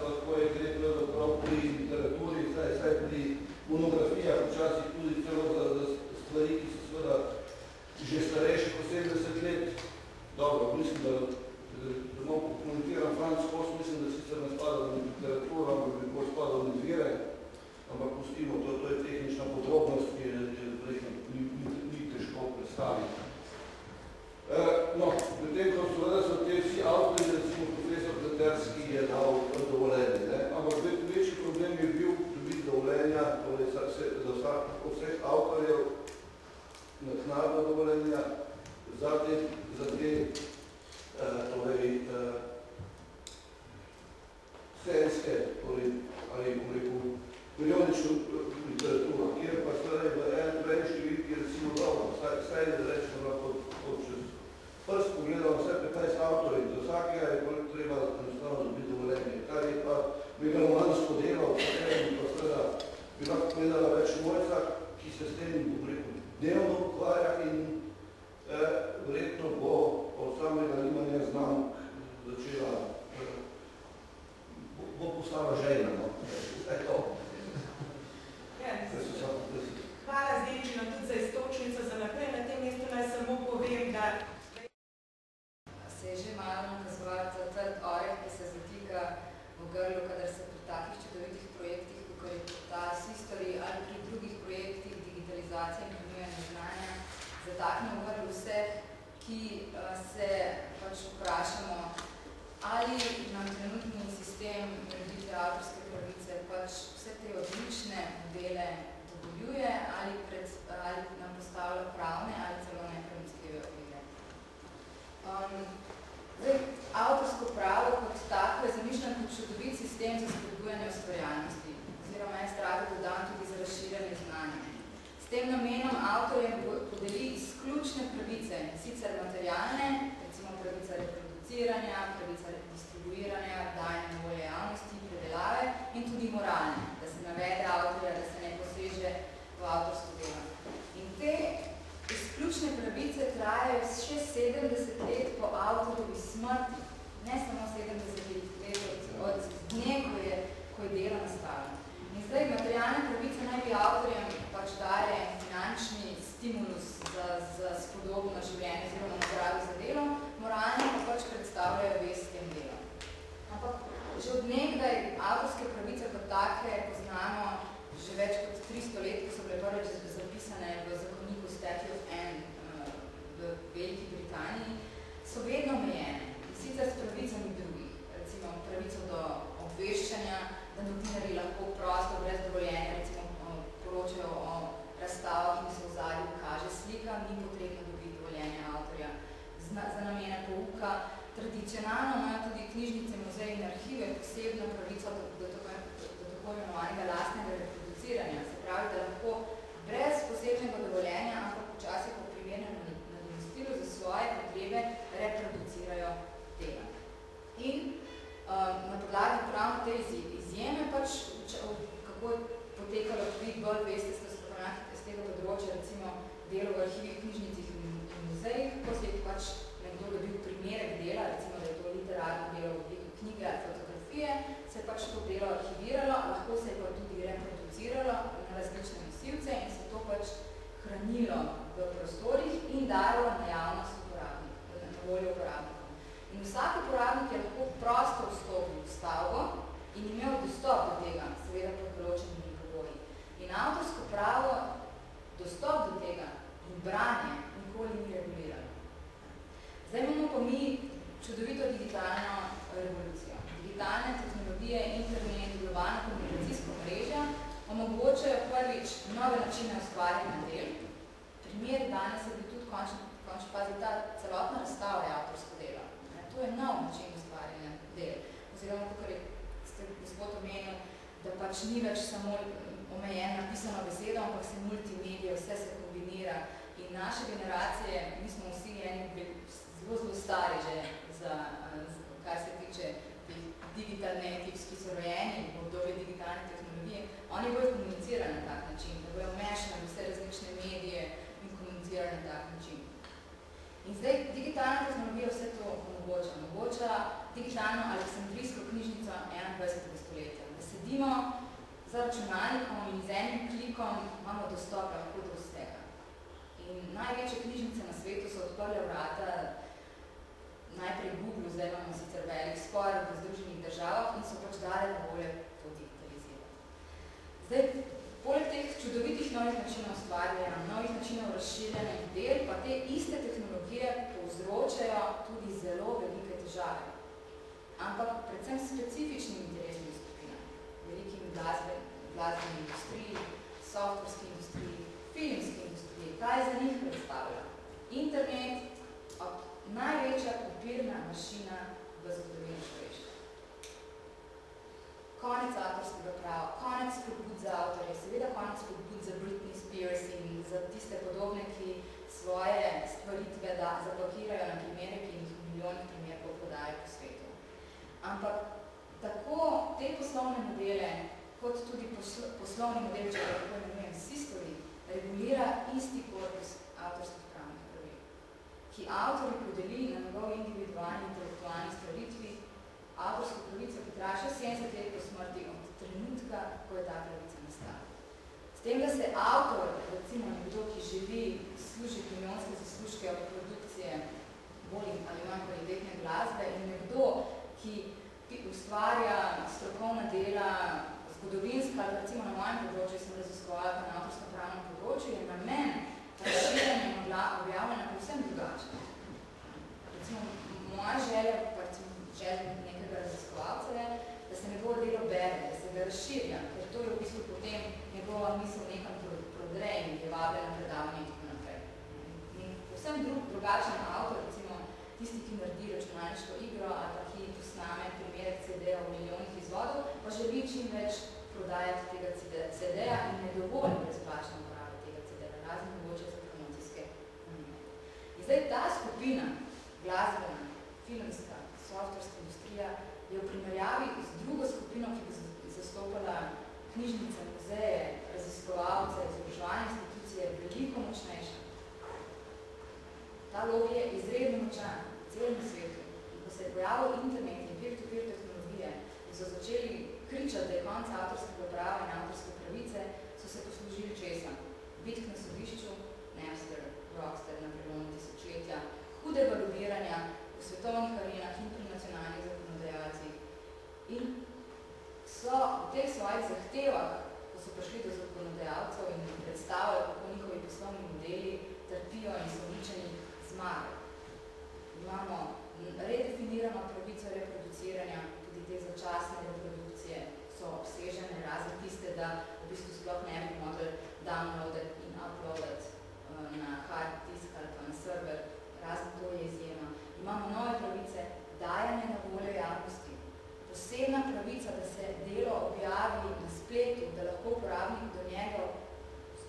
lahko je gre prav pri literaturi, vsaj pri monografijah, včasih tudi celo za stvari, ki so seveda že starejše, posebno roman skozi, mislim, da sicer ne spada v literaturo, ampak bi bolj spada v izvire, ampak pustimo, to je tehnična podrobnost, ki je ni težko predstaviti. No, medtem ko seveda so te vsi avtori, recimo profesor Pleterski je dal dovoljenje, ne? Ampak večji problem je bil dobiti dovoljenja, torej za vseh avtorjev, naknadna dovoljenja, za te scenske, ali bom rekel, periodično literaturo, kjer pa seveda v eni številki recimo dobro, vsaj da rečemo lahko čez prst pogledamo vse 15 avtorjev, za vsakega je treba enostavno dobiti dovoljenje, kar je pa megalomansko delo, v katerem pa seveda bi lahko povedala več mojca, ki se s tem, bom rekel, dnevno ukvarja in verjetno bo od samega imanja znamk začela, bo postala žejna, no? Vse to. Hvala Zdenčino tudi za istočnico za naprej. Na tem mestu naj samo povem, da se je že malo nakazoval ta trd oreh, ki se zatika v grlu, kadar se pri takih čudovitih projektih, kot je ta History ali pri drugih projektih digitalizacije in ponujanja znanja, zatakne v grlu vseh, ki se pač vprašamo, ali nam trenutni sistem ureditve avtorske pravice pač vse te odlične modele dovoljuje ali nam postavlja pravne ali celo nepremostljive ovire. Avtorsko pravo kot tako je zamišljeno kot čudovit sistem za spodbujanje ustvarjalnosti, oziroma je strah dodan tudi za razširjanje znanja. S tem namenom avtorjem podeli izključne pravice, sicer materialne, recimo pravica reproduciranja, pravica distribuiranja, dajanja na voljo javnosti, predelave in tudi moralne, da se navede avtorja, da se ne poseže v avtorsko delo. In te izključne pravice trajajo še 70 let po avtorjevi smrti, ne samo 70 let od dne, ko je delo nastavljeno. In zdaj materialne pravice naj bi avtorjem pač dale finančni stimulus za spodobno življenje oziroma nagrado za delo, moralne pa pač predstavljajo vest tem delom. Ampak že od nekdaj avtorske pravice kot take poznamo že več kot 300 let, ko so bile prvič zapisane v zakoniku Statute of Anne v Veliki Britaniji, so vedno omejene, sicer s pravicami drugih, recimo pravico do obveščanja, da novinarji lahko prosto, brez dovoljenja, recimo poročajo o razstavah in se v zadnju kaže slika, ni potrebno dobiti dovoljenja avtorja za namene pouka. Tradicionalno imajo tudi knjižnice, muzeji in arhive posebno pravico do tako imenovanega lastnega reproduciranja. Se pravi, da lahko brez posebnega dovoljenja, ampak včasih po primernem nadomestilu za svoje potrebe reproducirajo dela. In na podlagi pravno te izjeme, pač, kako je potekalo tudi bolj veste, ste strokovnjaki z tega področja, recimo delo v arhivih, knjižnicah in muzejih, ko se je pač nekdo dobil primerek dela, recimo, da je to literarno delo v obliku knjige ali fotografije, se je pač to delo arhiviralo, lahko se je pa tudi reproduciralo na različne nosilce in se to pač hranilo v prostorih in dalo na javnost uporabnikov, na voljo uporabnikov. In vsak uporabnik je lahko prosto vstopil v stavbo in imel dostop do tega, seveda pod določenimi pogoji. In avtorsko pravo, dostop do tega in branje nikoli ni regulirano. Zdaj imamo pa mi čudovito digitalno revolucijo. Digitalne tehnologije, internet, globalna komunikacijska mreža omogočajo prvič nove načine ustvarjanja del. Primer danes je bil tudi končno pazi ta celotna razstava je avtorsko delo. To je nov način ustvarjanja del. Oziroma, kakor ste gospod omenil, da pač ni več samo omejen napisano besedo, ampak se multimedija, vse se kombinira. In naše generacije, mi smo vsi zelo stari že, kar se tiče digital natives, ki so rojeni v obdobju digitalne tehnologije, oni bojo komunicirali na tak način, da bojo mešali vse različne medije in komunicirali na tak način. In zdaj digitalna tehnologija vse to omogoča digitalno aleksandrijsko knjižnico 21. stoletja. Da sedimo za računalnikom in z enim klikom imamo dostop lahko do vsega. In največje knjižnice na svetu so odprle vrata najprej Google, zdaj imamo sicer velik spor, predvsem specifičnim interesnim skupinam, velikim glasbeni industriji, softwarski industriji, filmski industriji, kaj za njih predstavlja. Internet, največja kopirna mašina v zgodovini človeštva. Konec avtorskega prava, konec spodbud za avtorje, seveda konec spodbud za Britney Spears in za tiste podobne, ki svoje stvaritve zapakirajo na primere, ki jih v milijonih primerkov podajo po svetu. Ampak tako te poslovne modele, kot tudi poslovni model, če ga tako imenujem Sistovi, regulira isti korpus avtorskih pravnih pravil, ki avtorju podeli na njegov individualni intelektualni stvaritvi avtorsko pravico, ki traja 70 let po smrti od trenutka, ko je ta pravica nastala. S tem, da se avtor, recimo nekdo, ki živi, služi milijonske zaslužke od produkcije bolj ali manj kvalitetne glasbe in nekdo, ki ustvarja strokovna dela, zgodovinska, ali recimo na mojem področju, sem raziskovala na avtorsko-pravnem področju, je namen razširjanja in objavljanja povsem drugačen. Recimo, moja želja, želja nekega raziskovalca je, da se njegovo delo bere, da se ga razširja, ker to je v bistvu potem njegova misel nekam prodre in je vabljen na predavanje in tako naprej. Povsem drugačen avtor, recimo tisti, ki naredi računalniško igro ali pa ki posname primerek CD-ja v milijonih izvodov, pa želi čim več prodajati tega CD-ja in ne dovolj brezplačno uporabe tega CD-ja, razen mogoče za promocijske namene. In zdaj ta skupina, glasbena, filmska, softwarska industrija, je v primerjavi z drugo skupino, ki bi zastopala knjižnice, muzeje, raziskovalce, izobraževalne institucije, veliko močnejša. Ta lobby je izredno močan v celem svetu. In ko se je pojavil internet in peer-to-peer tehnologije in so začeli kričati, da je konec avtorskega prava in avtorske pravice, so se poslužili česa. Bitk na sodišču, Napster, Rockstar na prelomu tisočletja, hudega lobiranja v svetovnih arenah in pri nacionalnih zakonodajalcih. In so v teh svojih zahtevah, ko so prišli do zakonodajalcev in predstavljajo, kako njihovi poslovni modeli trpijo in so uničeni zmage. Imamo redefinirano pravico reproduciranja, tudi te začasne reprodukcije so obsežene, razen tiste, da v bistvu sploh ne bi mogli downloadati in uploadati na hard disk ali pa na server, razen to je izjema. Imamo nove pravice, dajanje na voljo javnosti, posebna pravica, da se delo objavi na spletu, da lahko uporabnik do njega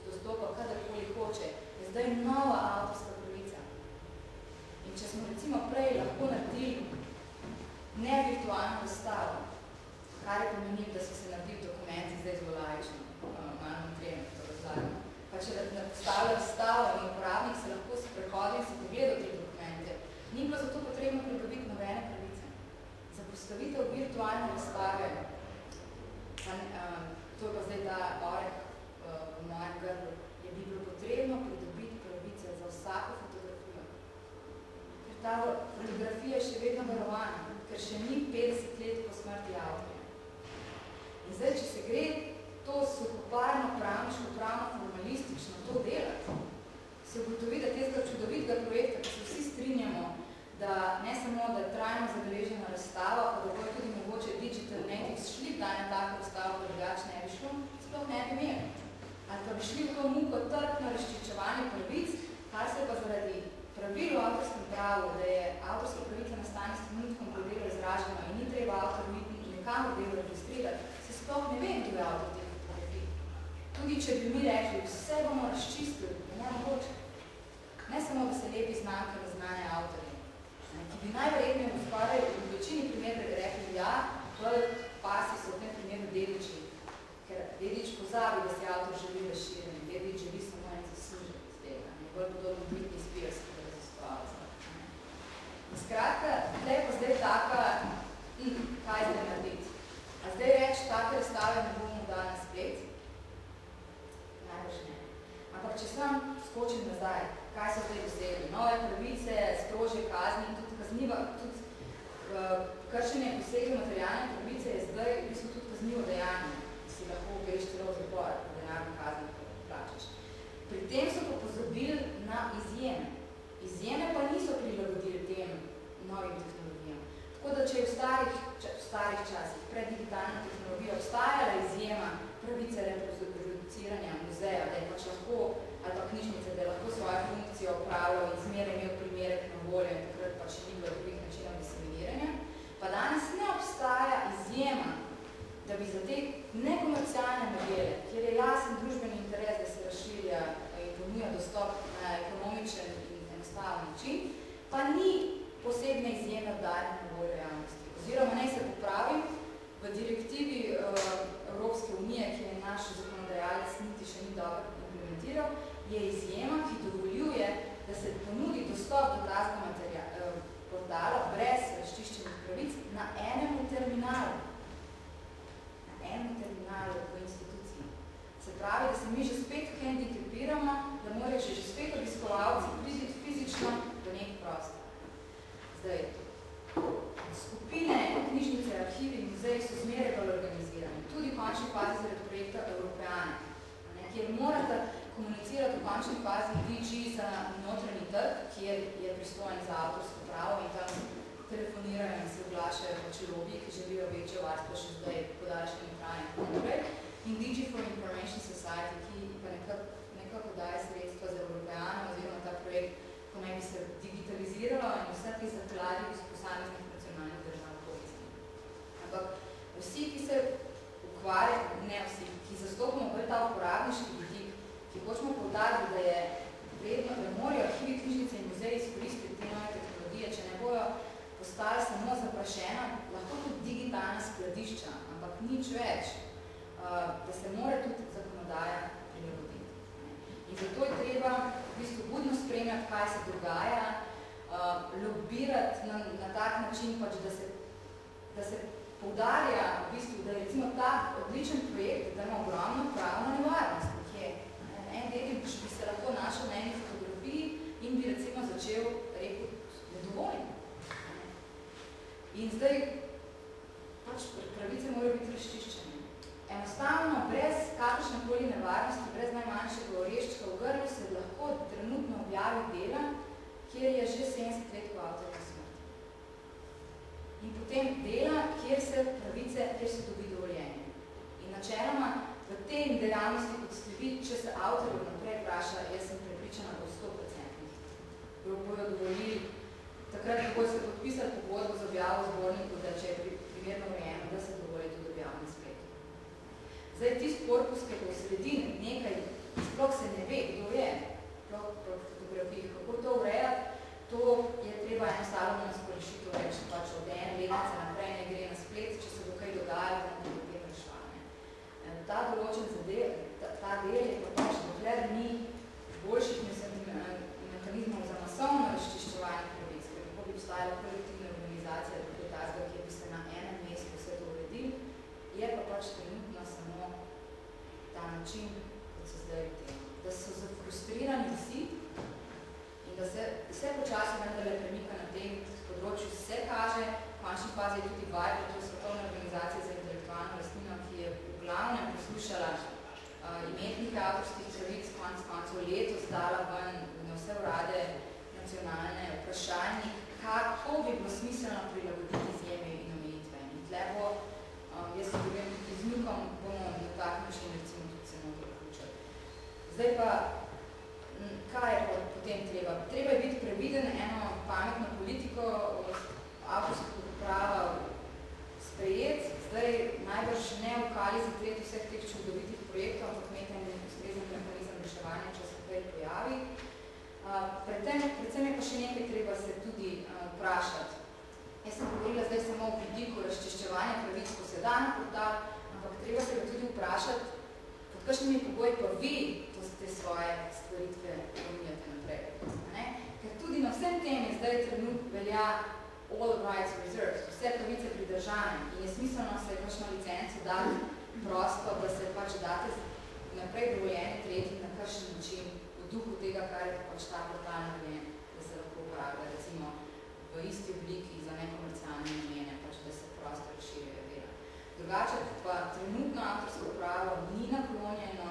dostopa kadarkoli hoče, je zdaj nova avtorska pravica. In če smo recimo prej lahko naredili ne virtualno razstavo, kar je pomenil, da so se naredili dokumenti zdaj zelo laično, malo treme, to razlagamo. Pa če nastavlja razstavo in uporabnik se lahko sprehodi in se pogledal te dokumente, ni bilo zato potrebno pridobiti nobene pravice. Za postavitev virtualne razstave, to je pa zdaj ta oreh v mojem grlu, je bi bilo potrebno pridobiti pravice za vsako fotografijo. Ker ta fotografija je še vedno varovana, ker še ni 50 let po smrti avtorja. In zdaj, če se gre to suhoparno, pravniško, pravno-formalistično to delati, se ugotovi, da tega čudovitega projekta, ki se vsi strinjamo, da ne samo, da je trajno zabeležena razstava, pa da bojo tudi mogoče digital natives šli kdaj na tako razstavo, pa drugače ne bi šlo, sploh ne bi imeli. Ali pa bi šli v to muko trpno razčiščevanje pravic, kar se pa zaradi pravil v avtorskem pravu, da je avtorska pravica nastane s trenutkom, ko je delo izraženo in ni treba avtorju iti nekamo delo registrirati, se sploh ne vem, kdo je avtor teh fotografij. Tudi če bi mi rekli, vse bomo razčistili, ne mogoče. Ne samo, da se lepi znamke na znane avtorje, ki bi najverjetneje v skoraj v večini primerov rekli, ja, pasi so v tem primeru dediči, ker dedič pozabi, da se avtor želi razširiti, dedič želi samo en zaslužiti z tega, ne bolj podobno Britney Spears, ki je raziskovalca. Skratka, tle pa zdaj taka, kaj zdaj narediti? A zdaj reč, take razstave ne bomo dali na splet? Najbrž ne. Ampak če sam skočim nazaj, kaj so zdaj dosegli? Nove pravice, strožje kazni in tudi kazniva, tudi kršenje posegli materialne pravice je zdaj v bistvu tudi kaznivo dejanje, da si lahko greš celo v zapor, denarno kazni, ko plačaš. Pri tem so pa pozabili na izjeme. Izjeme pa niso prilagodili tem novim tehnologijam. Tako da, če je v starih časih, pred digitalno tehnologijo, obstajala izjema pravice reproduciranja muzeja, da je pač lahko, ali pa knjižnice, da je lahko svojo funkcijo opravljal in zmeraj imel primerek na voljo in takrat pač ni bilo drugih načinov diseminiranja. Pa danes ne obstaja izjema, da bi za te nekomercialne modele, kjer je jasen družbeni interes, da se razširja in ponuja dostop na ekonomičen in enostaven način, pa ni posebne izjeme obdajanja na voljo javnosti. Oziroma, naj se popravim, v direktivi Evropske unije, ki je naš zakonodajalec niti še ni dobro implementiral, je izjema, ki dovoljuje, da se ponudi dostop do takega portala brez razčiščenih pravic na enem terminalu. Na enem terminalu v instituciji. Se pravi, da se mi že spet hendikepiramo, da morajo že spet obiskovalci priti fizično do nekih prostor. Zdaj, skupine, knjižnice, arhivi in muzeji so zmeraj bolj organizirani. Tudi v končni fazi zaradi projekta Evropejane, kjer morate komunicirati v končni fazi DG za notranji trg, kjer je pristojen za avtorsko pravo in tam telefonirajo in se oglašajo pač lobiji, ki želijo večjo varstvo še zdaj podaljšanje trajanja in naprej. In DG for Information Society, ki pa nekako daje sredstva za Evropejano oziroma ta projekt, ko naj bi se digitaliziralo in vse te zakladi iz posameznih nacionalnih držav povezani. Ampak vsi, ki se ukvarjajo, ne vsi, ki zastopamo bolj ta uporabniški vidik, ki hočemo poudariti, da je vredno, da morajo arhivi, knjižnice in muzeji izkoristiti te nove tehnologije, če ne bojo postali samo zaprašena, lahko tudi digitalna skladišča, ampak nič več, da se mora tudi zakonodaja prilagoditi. In zato je treba v bistvu budno spremljati, kaj se dogaja, lobirati na tak način, pač, da se poudarja, v bistvu, da je recimo ta odličen projekt, da ima ogromno pravno nevarnost. En del bi se lahko našel na eni fotografiji in bi recimo začel rekel nedovoljno. In zdaj pač pravice morajo biti razčiščene. Enostavno, brez kakršnekoli nevarnosti, brez najmanjšega oreščka v grlu se lahko trenutno objavi dela, kjer je že 70 let v avtorju smrti. In potem dela, kjer se pravice, kjer se dobi dovoljenje. In načeloma v tej dejavnosti, kot ste vi, če se avtorju naprej vpraša, jaz sem prepričana o 100%. Bojo dovolili, takrat, ko ste podpisali pogodbo za objavo v zborniku, da če je primerno urejeno, da se dovoli tudi objavo na spletu. Zdaj, tisti korpus, ki je v sredini nekaj, sploh se ne ve, kdo je, sploh po fotografijih, kako to urejati, to je treba enostavno nas porešiti, reči pač od ene letnice naprej ne gre na splet, če se bo kaj dogajalo, da ne bo tem rešvane. Ta določen zadel, ta del je pa pač, dokler ni boljših mehanizmov za masovno razčiščevanje pravic, ker kako bi obstajala kolektivna organizacija, da je tazga, kjer bi se na enem mestu vse to uredil, je pa pač trenutno samo ta način, kot se zdaj tem. Da so zafrustrirani vsi in da se vse počasno vendarle premika na tem področju, se kaže, v končni fazi je tudi VIPE, to je Svetovna organizacija za intelektualno lastnino, ki je v glavnem poslušala imetnike avtorskih pravic, koncev letos dala ven na vse urade nacionalne vprašalnik, kako bi bilo smiselno prilagoditi izjeme in omejitve. In tle bo, jaz se govorim tudi z Mikom, bomo na tak način recimo tudi se noto vključali. Zdaj pa, kaj je potem treba? Treba je biti previden, eno pametno politiko avtorskega prava sprejet, zdaj najbrž ne v kali zatreti vseh teh čudovitih projektov, ampak imeti en ustrezen mehanizem reševanja, če se kaj pojavi. Predvsem je pa še nekaj treba se tudi vprašati. Jaz sem govorila zdaj samo o vidiku razčiščevanja pravic, ko se da na portal, ampak treba se ga tudi vprašati, pod kakšnimi pogoji pa vi te svoje stvaritve pominjate naprej. Ker tudi na vsem tem je zdaj trenutno velja all rights reserved, vse pravice pridržane in je smiselno se kakšno licenco dati prosto, da se pač date naprej dovoljeni tretji na kakšen način v duhu tega, kar je pač ta portal narejen, da se lahko uporablja recimo v isti obliki za nekomercialne namene, pač da se prosto razširjajo dela. Drugače pa trenutno avtorsko pravo ni naklonjeno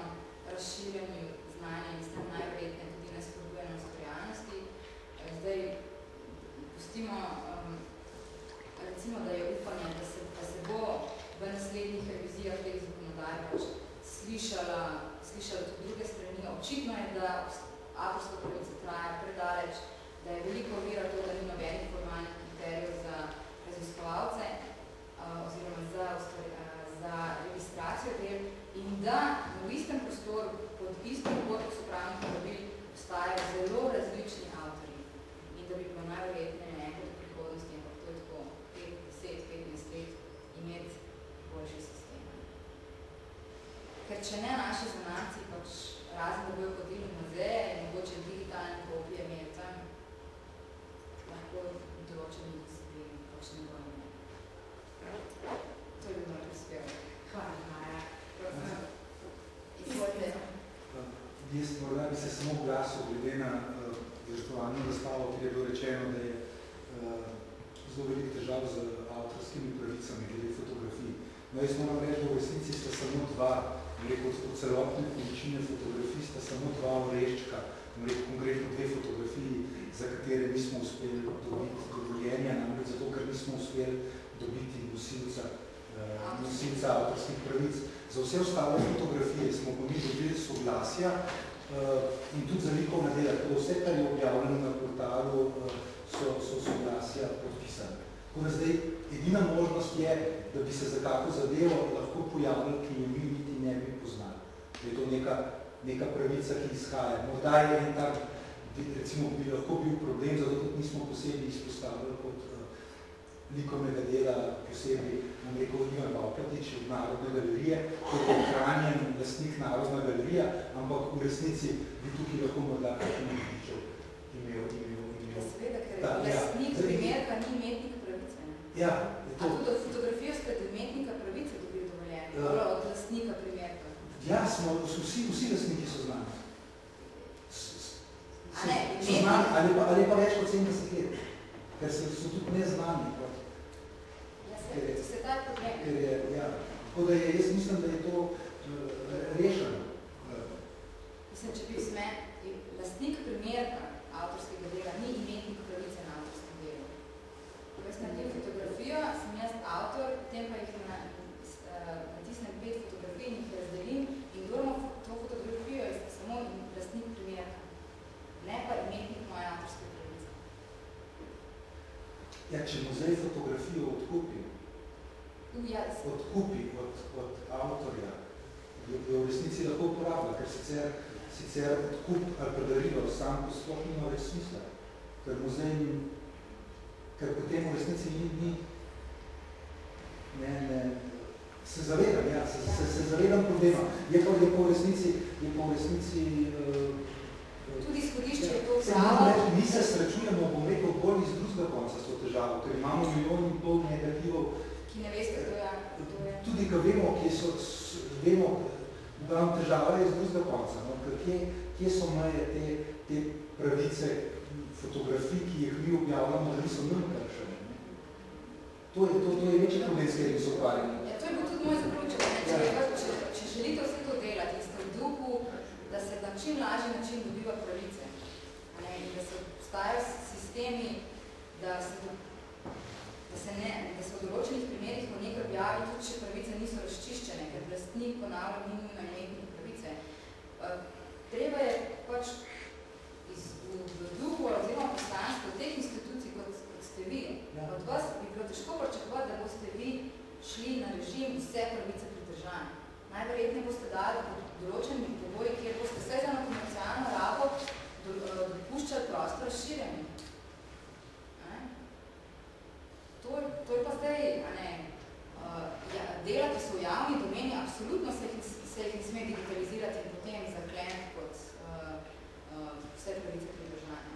razširjanju znanja in s tem najverjetneje tudi nespodbujeno ustvarjalnosti. Zdaj pustimo recimo, da je upanje, da se revizijah teh zakonodaj pač slišala tudi druge strani. Očitno je, da avtorska pravica traja predaleč, da je veliko ovira to, da ni nobenih formalnih kriterijev za raziskovalce oziroma za registracijo del in da v istem prostoru pod istim kodeksom pravnih pravil obstajajo zelo različni avtorji in da bi bilo najverjetneje enkrat v prihodnosti, ampak to je tako 5-10-15 let imeti boljši sistem. Ker če ne naši zanamci, pač razen da bojo hodili v muzeje in mogoče digitalne kopije imeli tam, lahko določeni disciplini pač ne bojo imeli. To je bil moj prispevek. Hvala, Maja. Izvolite. Jaz morda bi se samo glasil glede na virtualno razstavo, ker je bilo rečeno, da je zelo velik težav z avtorskimi pravicami glede fotografij. No, jaz moram reči, da v resnici sta samo dva, od celotne količine fotografij sta samo dva oreščka, konkretno dve fotografiji, za katere nismo uspeli dobiti dovoljenja, namreč zato, ker nismo uspeli dobiti nosilca avtorskih pravic. Za vse ostale fotografije smo pa mi dobili soglasja in tudi za likovna dela, tako vse, kar je objavljeno na portalu, so soglasja podpisane. Tako da zdaj edina možnost je, da bi se za kako zadevo lahko pojavili, ki jo mi niti ne bi poznali. Da je to neka pravica, ki izhaja. Morda je en tak, recimo, bi lahko bil problem, zato tudi nismo posebej izpostavili kot likovnega dela, posebej, bom rekel, Ivan Bavkatič od Narodne galerije, kot je ohranjen lastnik Narodna galerija, ampak v resnici bi tukaj lahko morda kakšen Bavkatičev imel. Seveda, ker lastnik primerka ni imetnik pravice. Ja, je to. A tudi od fotografijo ste do imetnika pravice dobili dovoljenje, od lastnika primerka? Ja, smo, vsi lastniki so znani. A ne, ali pa več kot 70 let, ker so tudi neznani. Se ta problem. Ja, tako da jaz mislim, da je to rešeno. Mislim, če bi lastnik primerka avtorskega dela ni imetnik pravice na avtorskem delu. Ko jaz naredim fotografijo, sem jaz avtor, potem pa jih natisnem 5 fotografij in jih razdelim in kdormo to fotografijo je samo lastnik primerka, ne pa imetnik moje avtorske pravice. Ja, če muzej fotografijo odkupi od avtorja, jo v resnici lahko uporablja, ker sicer odkup ali pa darilo sam sploh nima več smisla, ker muzej ker potem v resnici ni se zavedam, ja, se zavedam problema. Je pa v resnici tudi izhodišče je to pravo. Mi se srečujemo, bom rekel, bolj iz drugega konca s to težavo, ker imamo 1,5 milijona negativov. Ki ne veste, kdo je. Tudi, ko vemo, da vam težava je iz drugega konca, no? Kje so meje te pravice fotografij, ki jih mi objavljamo, da niso nam kršene. To je večji problem, s katerim se ukvarjamo. Ja, to je bil tudi moj zaključek. Če želite vse to delati, ste v duhu, da se na čim lažji način dobiva pravice. In da se obstajajo sistemi, da se v določenih primerih po nekaj objavi, tudi če pravice niso razčiščene, ker lastnik ponavlja ni nujno imetnik pravice. Treba je pač v duhu oziroma poslanstvu teh institucij, kot ste vi, od vas bi bilo težko pričakovati, da boste vi šli na režim vse pravice pridržane. Najverjetneje boste dali določeni pogoji, kjer boste vse za eno komercialno rabo dopuščali prostor razširjenja. To je pa zdaj, dela, ki so v javni domeni, absolutno se jih ne sme digitalizirati in potem zakleniti kot vse pravice pridržanja.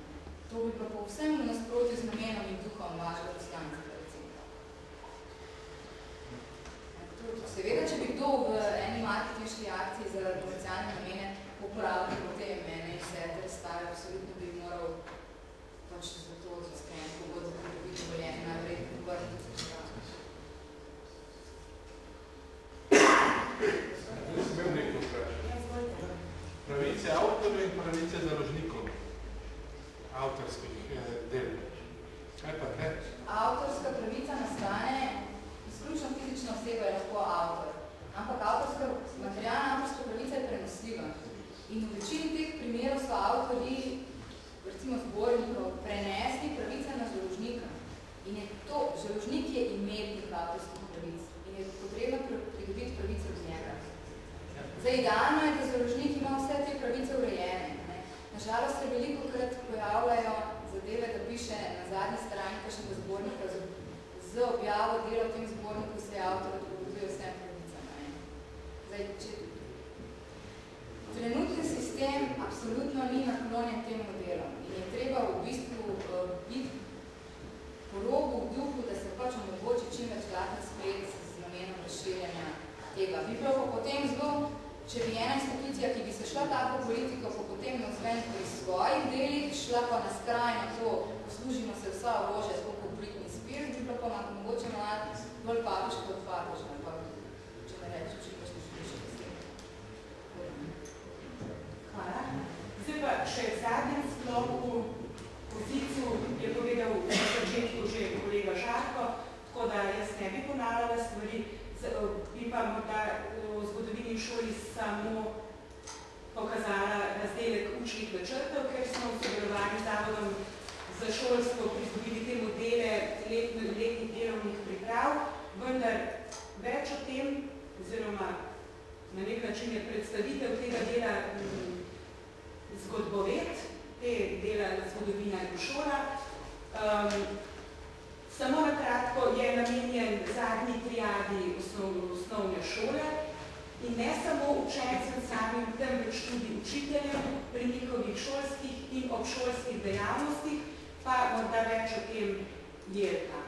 To bi pa povsem v nasprotju z namenom in duhom vašega poslanstva, recimo. Seveda, če bi kdo v eni marketinški akciji za komercialne namene uporabil potem mene in vse te razstave, absolutno bi moral pač za to skleniti pogodbo, da bi dovoljenje najverjetno povrniti se državo. Jaz sem imel nekaj vprašanje. Pravice avtorjev in pravice založnikov avtorskih del. Kaj pa ne? Avtorska pravica nastane, izključno fizična oseba je lahko avtor, Zdaj, idealno je, da založnik ima vse te pravice urejene. Ne? Nažalost se veliko krat pojavljajo zadeve, da piše na zadnji strani kakšnega zbornika z objavo dela v tem zborniku se avtor odpoveduje vsem pravicam. Zdaj, trenutni sistem absolutno ni naklonjen tem modelom in je treba v bistvu biti po robu v duhu, da se pač omogoči čim več glaten splet z namenom razširjanja tega. Bi bilo pa potem zelo, če bi ena institucija, ki bi se šla tako politiko, pa potem navzven pri svojih delih, šla pa na skrajno to, poslužimo se vsa orožja, skoliko Britney Spears, bi bilo pa mogoče malo bolj papežko od papeža, pa če me reči, če pa še Hvala. Zdaj pa še v zadnjem sklopu poziciju je povedal v začetku že kolega Žarko, tako da jaz ne bi ponavljala stvari, bi pa morda v zgodovini šoli samo pokazala razdelek učnih načrtov, ker smo v sodelovanju z Zavodom za šolstvo pridobili te modele letnih delovnih priprav, vendar več o tem, oziroma na nek način je predstavitev tega dela zgodbovet, te dela zgodovina in šola. Samo na kratko je namenjen zadnji triadi osnovne šole in ne samo učencem samim, temveč tudi učiteljem pri njihovih šolskih in obšolskih dejavnostih, pa morda več o tem Jelka.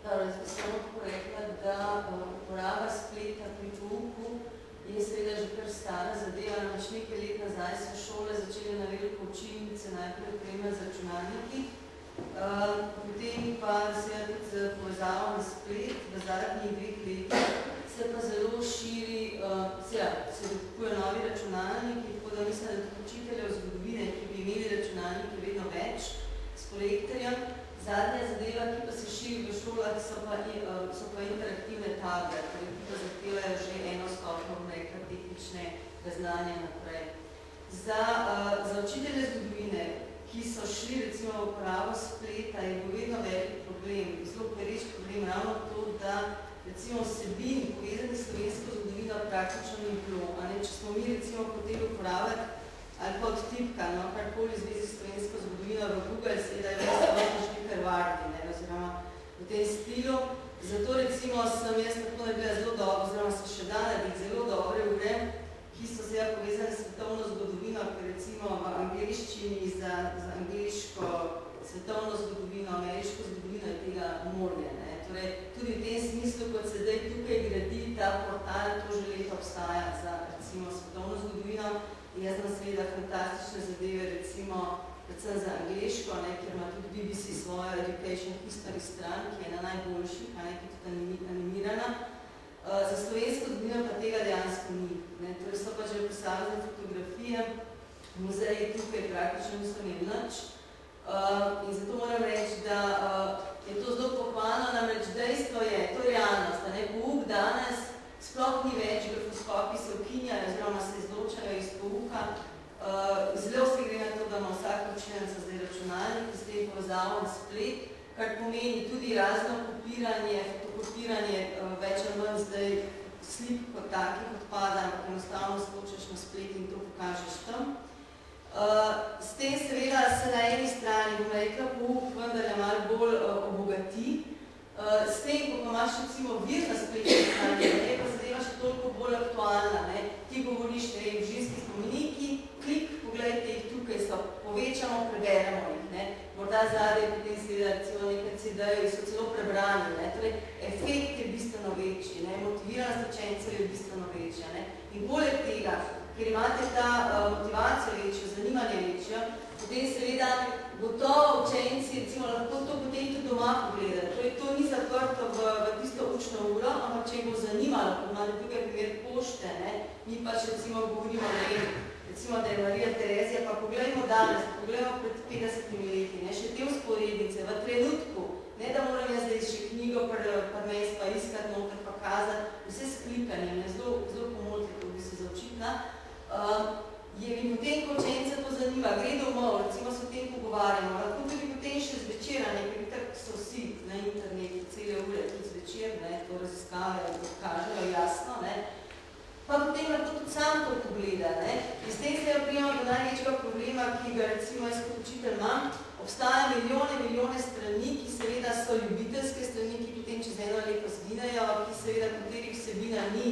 Jaz bi samo rekla, da uporaba spleta pri pouku je seveda že kar stara zadeva, namreč nekaj let nazaj so šole začele na veliko učilnice najprej opremljati z računalniki, potem pa seveda tudi z povezavo na splet v zadnjih 2 letih se pa zelo širi, se kupujejo novi računalniki, tako da mislim, da tudi učiteljev zgodovine, ki bi imeli računalnike vedno več s projektorjem. Zadnja zadeva, ki pa se širi v šolah, so pa interaktivne table, ki pa zahtevajo že eno stopnjo, rekla, tehničnega znanja naprej. Za učitelje zgodovine, ki so šli recimo v uporabo spleta, je bil vedno velik problem, zelo pereč problem, ravno to, da recimo vsebin povezani s slovensko zgodovino praktično ni bilo. Če smo mi recimo hoteli uporabljati ali pa od tipka, karkoli v zvezi s slovensko zgodovino v Google, seveda je več krvardi, oziroma v tem stilu. Zato recimo sem jaz tako naredila zelo dobro, oziroma se še da narediti zelo dobre ure, ki so seveda povezane s svetovno zgodovino, ker recimo v angleščini za angleško svetovno zgodovino, ameriško zgodovino je tega morje. Torej, tudi v tem smislu, kot se zdaj tukaj gradi ta portal, to že leto obstaja za recimo svetovno zgodovino. Jaz sem seveda fantastične zadeve, recimo predvsem za angleško, kjer ima tudi BBC svojo Education History stran, ki je ena najboljših, ki je tudi animirana. Za slovensko zgodovino pa tega dejansko ni. Torej so pa že posamezne fotografije, muzeji tukaj praktično niso imeli nič. In zato moram reči, da je to zelo pohvalno, namreč dejstvo je, to je realnost, pouk danes sploh ni več, grafoskopi se ukinjajo, oziroma se izločajo iz pouka. Zelo se gre na to, da ima vsak učenec zdaj računalnik, s tem povezavo na splet, kar pomeni tudi razno kopiranje, fotokopiranje, več ali manj zdaj slik kot takih odpada, ampak enostavno skočiš na splet in to pokažeš tam. S tem seveda se na eni strani, bom rekla, pouk vendar je malo bolj obogati. S tem, ko pa imaš recimo vir na spletni strani, je pa zadeva še toliko bolj aktualna. Ti govoriš, družinski spomeniki, klik, pogledajte jih tukaj, so povečamo, preberemo jih. Morda zadaj potem seveda recimo nekaj CD-jev so celo prebrani. Torej, efekt je bistveno večji, motiviranost učencev je bistveno večja. In poleg tega, ker imate ta motivacijo večjo, zanimanje večjo, potem seveda gotovo učenci recimo lahko to potem tudi doma pogledati. Torej, to ni zaprto v tisto učno uro, ampak če jih bo zanimalo, ko imate tukaj primer pošte, mi pač recimo govorimo, recimo, da je Marija Terezija, pa pogledajmo danes, pogledajmo pred 50 leti, še te usporednice, v trenutku, ne da moram jaz zdaj še knjigo prmest pa iskati, noter pa kazati, vse s klikanjem, zelo pomolite, ko bi se zaučitna, je mi potem, ko učence to zanima, gre domov, recimo se o tem pogovarjamo, lahko tudi potem še zvečera, ker tako so vsi na internetu, cele ure, tudi zvečer, to raziskave kažejo jasno, pa potem lahko tudi sam to pogleda. Ne? In s tem se prijemamo do največjega problema, ki ga recimo jaz kot učitelj imam. Obstaja milijone strani, ki seveda so ljubiteljske strani, ki potem čez eno leto zginejo, ki seveda katerih vsebina ni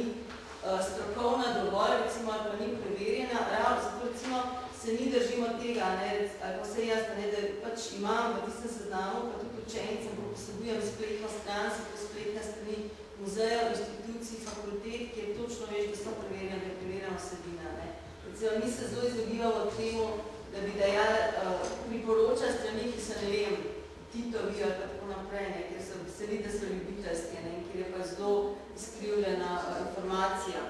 strokovna dovolj, recimo, ali pa ni preverjena. Ravno zato recimo se mi držimo tega, ne, ali pa vse jaz, ne, da pač imam v tistem seznamu, pa tudi učencem, ko posedujem spletno stran, so to spletne strani muzejev, institucij, fakultet, kjer točno veš, da so preverjene, da je preverjena vsebina. Ne. Recimo, mi se zelo izogibamo temu, da bi dajali priporoča strani, ki so, ne vem, Titovi ali tako naprej, ne, ker so veseli, da so ljubiteljske, ne, kjer je pa zelo izkrivljena informacija.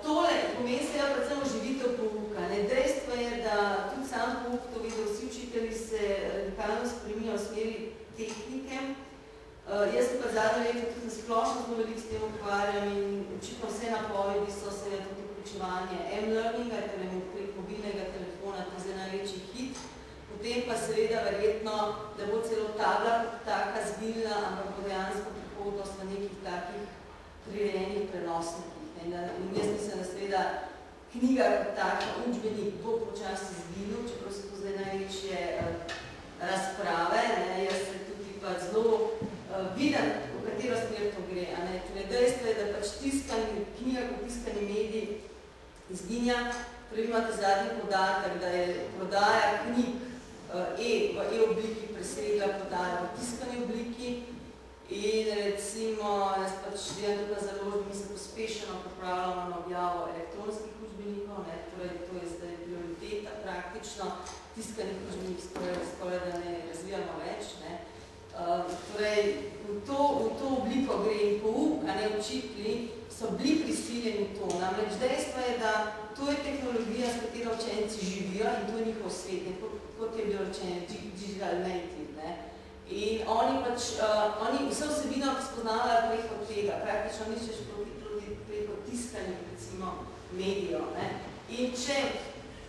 Tole pomeni se predvsem oživitev pouka. Ne. Dejstvo je, da tudi sam pouk, to vedo, vsi učitelji se radikalno spremenijo v smeri tehnike. Jaz pa zadnje leto tudi splošno zelo veliko s tem ukvarjam in očitno vse napovedi so seveda tudi vključevanje m-learninga, torej prek mobilnega telefona, to je največji hit. Potem pa seveda verjetno, da bo celo tabla taka zbilna, ampak bo dejansko prihodnost v nekih takih prirejenih prenosnikih. In jaz mislim, da seveda knjiga kot taka, učbenik bo počasi zbilil, čeprav so to zdaj največje razprave. Ne? Jaz se tudi pa zelo vidim, v katero smer to gre. Torej, dejstvo je, da pač knjiga kot tiskani medij izginja. Torej, imate zadnji podatek, da je prodaja knjig v e-obliki presegla prodajo v tiskani obliki. In recimo, jaz pač delam tudi na založbi, mi se pospešeno pripravljamo na objavo elektronskih učbenikov, torej to je zdaj prioriteta praktično, tiskanih učbenik skoraj da ne razvijamo več. Ne. Torej, v to obliko gre in pouk, a ne učitelji, so bili prisiljeni v to. Namreč dejstvo je, da to je tehnologija, s katero učenci živijo in to je njihov svet, kot je bilo rečeno, digital native. Ne. In oni pač, oni vse vsebino spoznavajo preko tega, praktično ničeš preko tiskanih, recimo, medijev. Ne. In če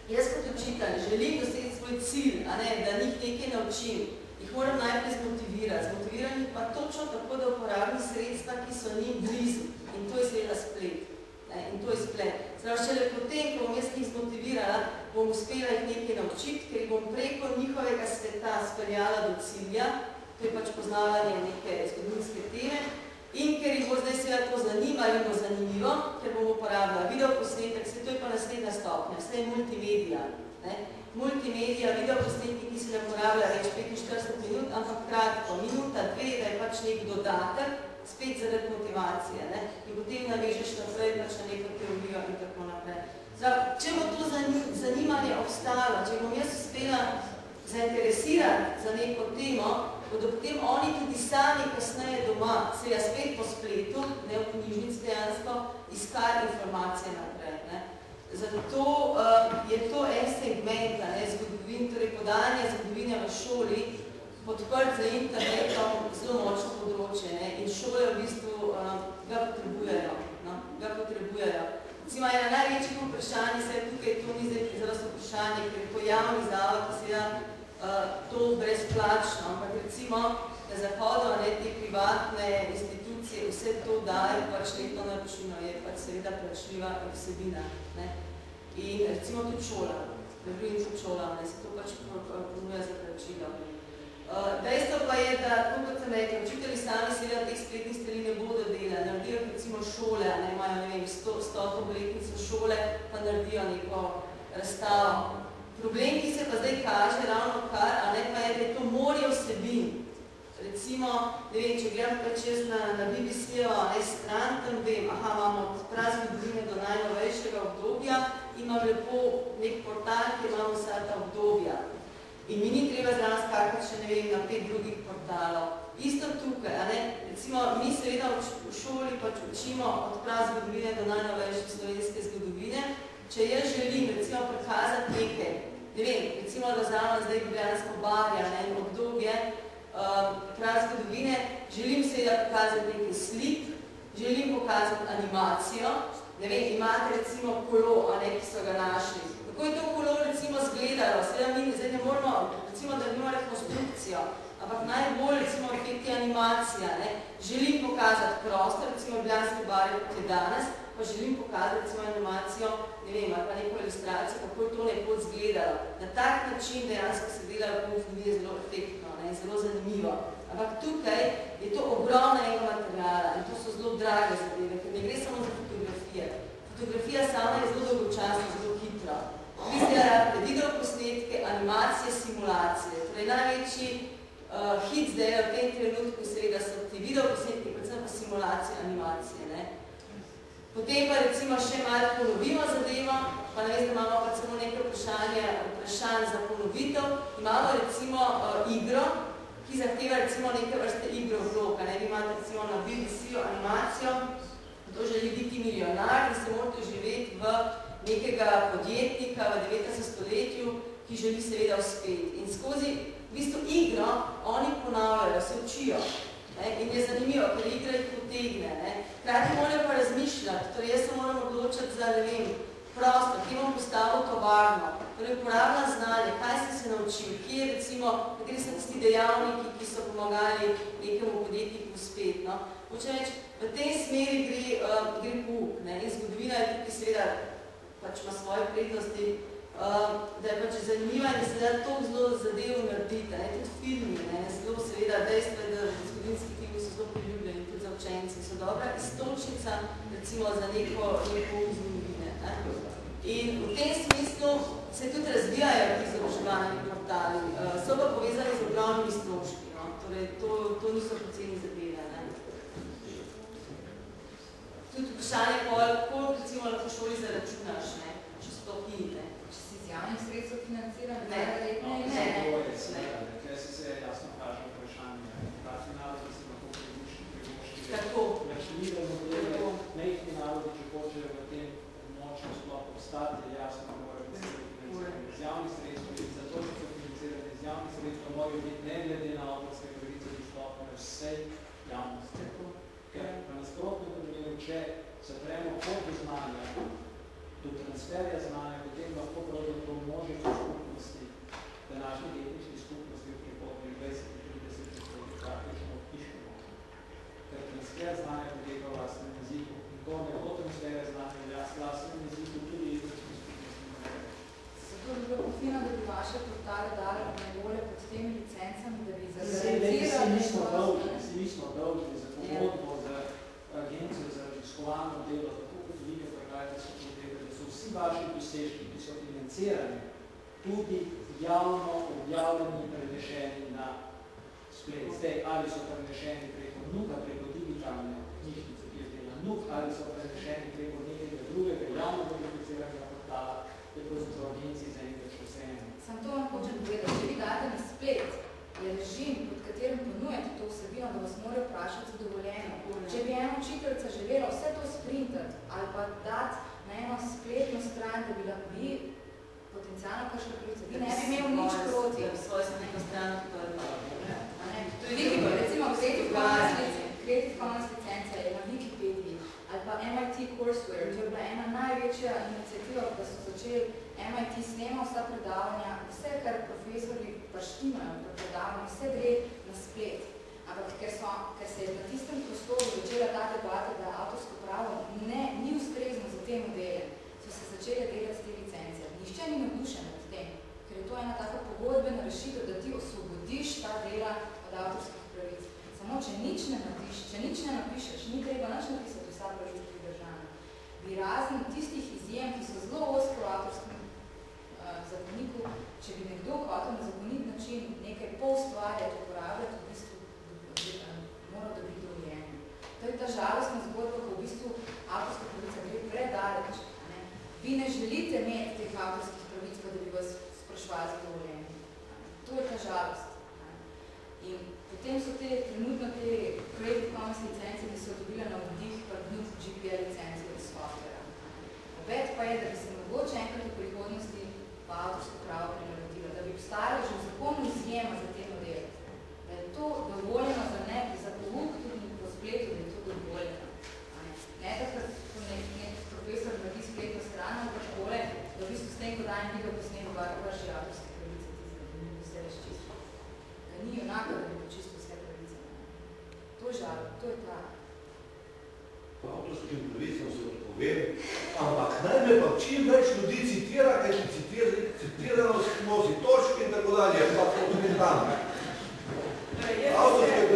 jaz kot učitelj želim doseči svoj cilj, a ne, da njih nekaj naučim, jih moram najprej zmotivirati. Zmotivirati pa točno tako, da uporabim sredstva, ki so njim blizu. In to je seveda splet. Ne. In to je splet. Zdaj, šele potem, ko bom jaz njih zmotivirala, bom uspela jih nekaj naučiti, ker bom preko njihovega sveta speljala do cilja, to je pač poznavanje neke zgodovinske teme, in ker jih bo zdaj seveda to zanimalo in bo zanimivo, ker bom uporabila videoposnetek, to je pa naslednja stopnja, vse je multimedija. Ne? Multimedija, videoposnetki, ki se ne uporablja več 45 minut, ampak kratko, minuta, dve, da je pač nek dodatek, spet zaradi motivacije. Ne? In potem navežeš naprej pač na neko teorijo in tako naprej. Zdaj, če bo to zanimanje obstalo, če bom jaz uspela zainteresirati za neko temo, bodo potem oni tudi sami kasneje doma, seveda spet po spletu, ne v knjižnici dejansko, iskali informacije naprej. Ne. Zato je to en segment, zgodovin, torej podajanje zgodovine v šoli, podprt za internetom, zelo močno področje. Ne. In šole v bistvu ga potrebujejo. No, ga potrebujejo. Recimo, ena največjih vprašanj, se tukaj to ni zdaj zelo vprašanje, ker je to javni zavod, ki seveda to brezplačno, ampak recimo na Zahodu, te privatne institucije, vse to dajo pač letno naročnino, je pač seveda plačljiva vsebina. Ne? In recimo tudi šola, in tudi šola, se to pač ponuja za plačilo. Dejstvo pa je, da, kot sem rekla, učitelji sami seveda teh spletnih strani ne bodo delali, naredijo recimo šole, imajo, ne vem, 100 obletnico šole, pa naredijo neko razstavo. Problem, ki se pa zdaj kaže ravno kar, pa je, da je to morje vsebin. Recimo, ne vem, če gledam pač jaz na BBC-jo stran, tam vem, imamo od prazgodovine do najnovejšega obdobja, imam lepo nek portal, ki imamo vsa ta obdobja. In mi ni treba zraven skakati še, ne vem, na 5 drugih portalov. Isto tukaj, recimo, mi seveda v šoli pač učimo od prazgodovine do najnovejše slovenske zgodovine. Če jaz želim, recimo, prikazati nekaj, ne vem, recimo, da vzamem zdaj Ljubljansko barja, in obdobje prazgodovine, želim seveda pokazati nekaj slik, želim pokazati animacijo, ne vem, imate recimo kolo, ki so ga našli. Kako je to kolo recimo zgledalo? Seveda mi zdaj ne moramo, recimo, da nima rekonstrukcijo, ampak najbolj recimo efekti animacija. Želim pokazati prostor, recimo Ljubljanske barje, kot je danes, pa želim pokazati recimo animacijo, ne vem, ali pa neko ilustracijo, kako je to nekoč izgledalo. Na tak način dejansko se delajo pomfilije zelo efektno, zelo zanimivo. Ampak tukaj je to ogromna enega materiala in to so zelo drage zadeve, ker ne gre samo za fotografije. Fotografija sama je zelo dolgočasna, zelo hitra. Vi ste rabite videoposnetke, animacije, simulacije. Torej največji hit zdaj v tem trenutku seveda so ti videoposnetki, predvsem pa simulacije, animacije. Ne? Potem pa recimo še malo ponovimo zadevo, pa ne vem, da imamo pa samo nekaj vprašanj za ponovitev. Imamo recimo igro, ki zahteva recimo neke vrste igro vloga. Vi imate recimo na BBC-u animacijo, to želi biti milijonar in se morate živeti v nekega podjetnika v 19. stoletju, ki želi seveda uspeti. In skozi v bistvu igro oni ponavljajo, se učijo. In je zanimivo, ker igra jih potegne. Krati morajo pa razmišljati, torej jaz se moram odločiti za, ne vem, prostor, kje bom postavil tovarno, torej uporabljam znanje, kaj sem se naučil, kje je recimo, kateri so tisti dejavniki, ki so pomagali nekemu podjetniku uspeti. Hočem reči, v tej smeri gre pouk in zgodovina je tukaj seveda pač ima svoje prednosti, da je pač zanimiva in da se da toliko zelo zadev narediti, tudi filmi, zelo seveda dejstvo je, da zgodovinski filmi so zelo priljubljeni, tudi za učenci, so dobra istočnica recimo za neko zgodovine. In v tem smislu se tudi razvijajo ti izobraževalni portali, so pa povezani z ogromnimi stroški, torej to niso poceni zadeve. Tudi vprašanje, koliko recimo lahko šoli zaračunaš, če so to knjige. Če si z javnih sredstev financiran, ne. Tukaj se jasno kaže vprašanje. Pravi narodi se lahko privoščili. Tako. Mejhni narodi, če hočejo v tem močno sploh obstati, je jasno, da morajo biti financirani z javnih sredstev. In zato, če so financirani z javnih sredstev, morajo biti ne glede na avtorske pravice dostopne vsej javnosti. Ker na nasprotnem primeru, če zapremo pot do znanja, do transferja znanja, potem lahko pravzaprav množico skupnosti, današnjih etničnih skupnosti v prihodnjih 20-30 letih praktično odpišemo. Ker transfer znanja poteka v lastnem jeziku. In to ne bo transferja znanja v lastnem jeziku tudi etničnih skupnosti. Zato bi bilo fino, da bi vaše portale dali na voljo pod temi licencami, da bi zagarantirali Si nismo dolžni za pogodbo z agencijo za raziskovalno delo, tako kot velike programe so povedali, da so vsi vaši dosežki, ki so financirani, tudi javno objavljeni in prenešeni na splet. Zdaj, ali so prenešeni preko NUK-a, preko digitalne knjižnice, ki je dela NUK, ali so prenešeni preko nekega drugega javno verificiranega portala, je pravzaprav agenciji za enkrat še vseeno. Sam to vam hočem povedati, če vi date na splet, je režim, pod katerim ponujete to vsebino, da vas morajo vprašati za dovoljenje. Če bi ena učiteljica želela vse to sprintati ali pa dati na eno spletno stran, da bi lahko vi potencijalno kakšne pravice, vi ne bi imel nič proti. Svojo sem neko stran odprla. Recimo Creative Commons licenca je na Wikipediji ali pa MIT Courseware, to je bila ena največja iniciativa, da so začeli MIT snema vsa predavanja, vse, kar profesori paštimajo pri predavanju, vse gre na splet. Ampak ker se je na tistem prostoru začela ta debata, da avtorsko pravo ni ustrezno za te modele, so se začele delati te licence. Nihče ni navdušen nad tem, ker je to ena taka pogodbena rešitev, da ti osvobodiš ta dela od avtorskih pravic. Samo, če nič ne napišeš, ni treba nič napisati vsa pravica pridržana. Bi razen tistih izjem, ki so zelo ozko v avtorskem zakoniku, če bi nekdo hotel na zakonit način nekaj poustvarjati, uporabljati, v bistvu mora dobiti dovoljenje. To je ta žalostna zgodba, ko v bistvu avtorska pravica gre predaleč. Vi ne želite imeti teh avtorskih pravic, pa da bi vas sprašvali za dovoljenje. To je ta žalost. In potem so trenutno te Creative Commons licence, ki so dobile na vdih pa NUK GPL licence od softvera. Obet pa je, da bi se mogoče enkrat v prihodnosti pa avtorsko pravo prilagodilo, da bi obstajalo že v zakonu izjema za te modele. Da je to dovoljeno za pouk tudi po spletu, da je to dovoljeno. Ne takrat, ko nek profesor naredi spletno stran v škole, da v bistvu s tem, ko dajem video posnemo vaši avtorske pravice, da bi vse razčistili. Da ni enako, da bi počistil vse pravice. To je žal, to je ta. Po avtorskim pravicam se povem, ampak naj me pa čim več ljudi citira, kaj ti citiranost nosi točke in tako dalje, pa to tudi tam. Avtorske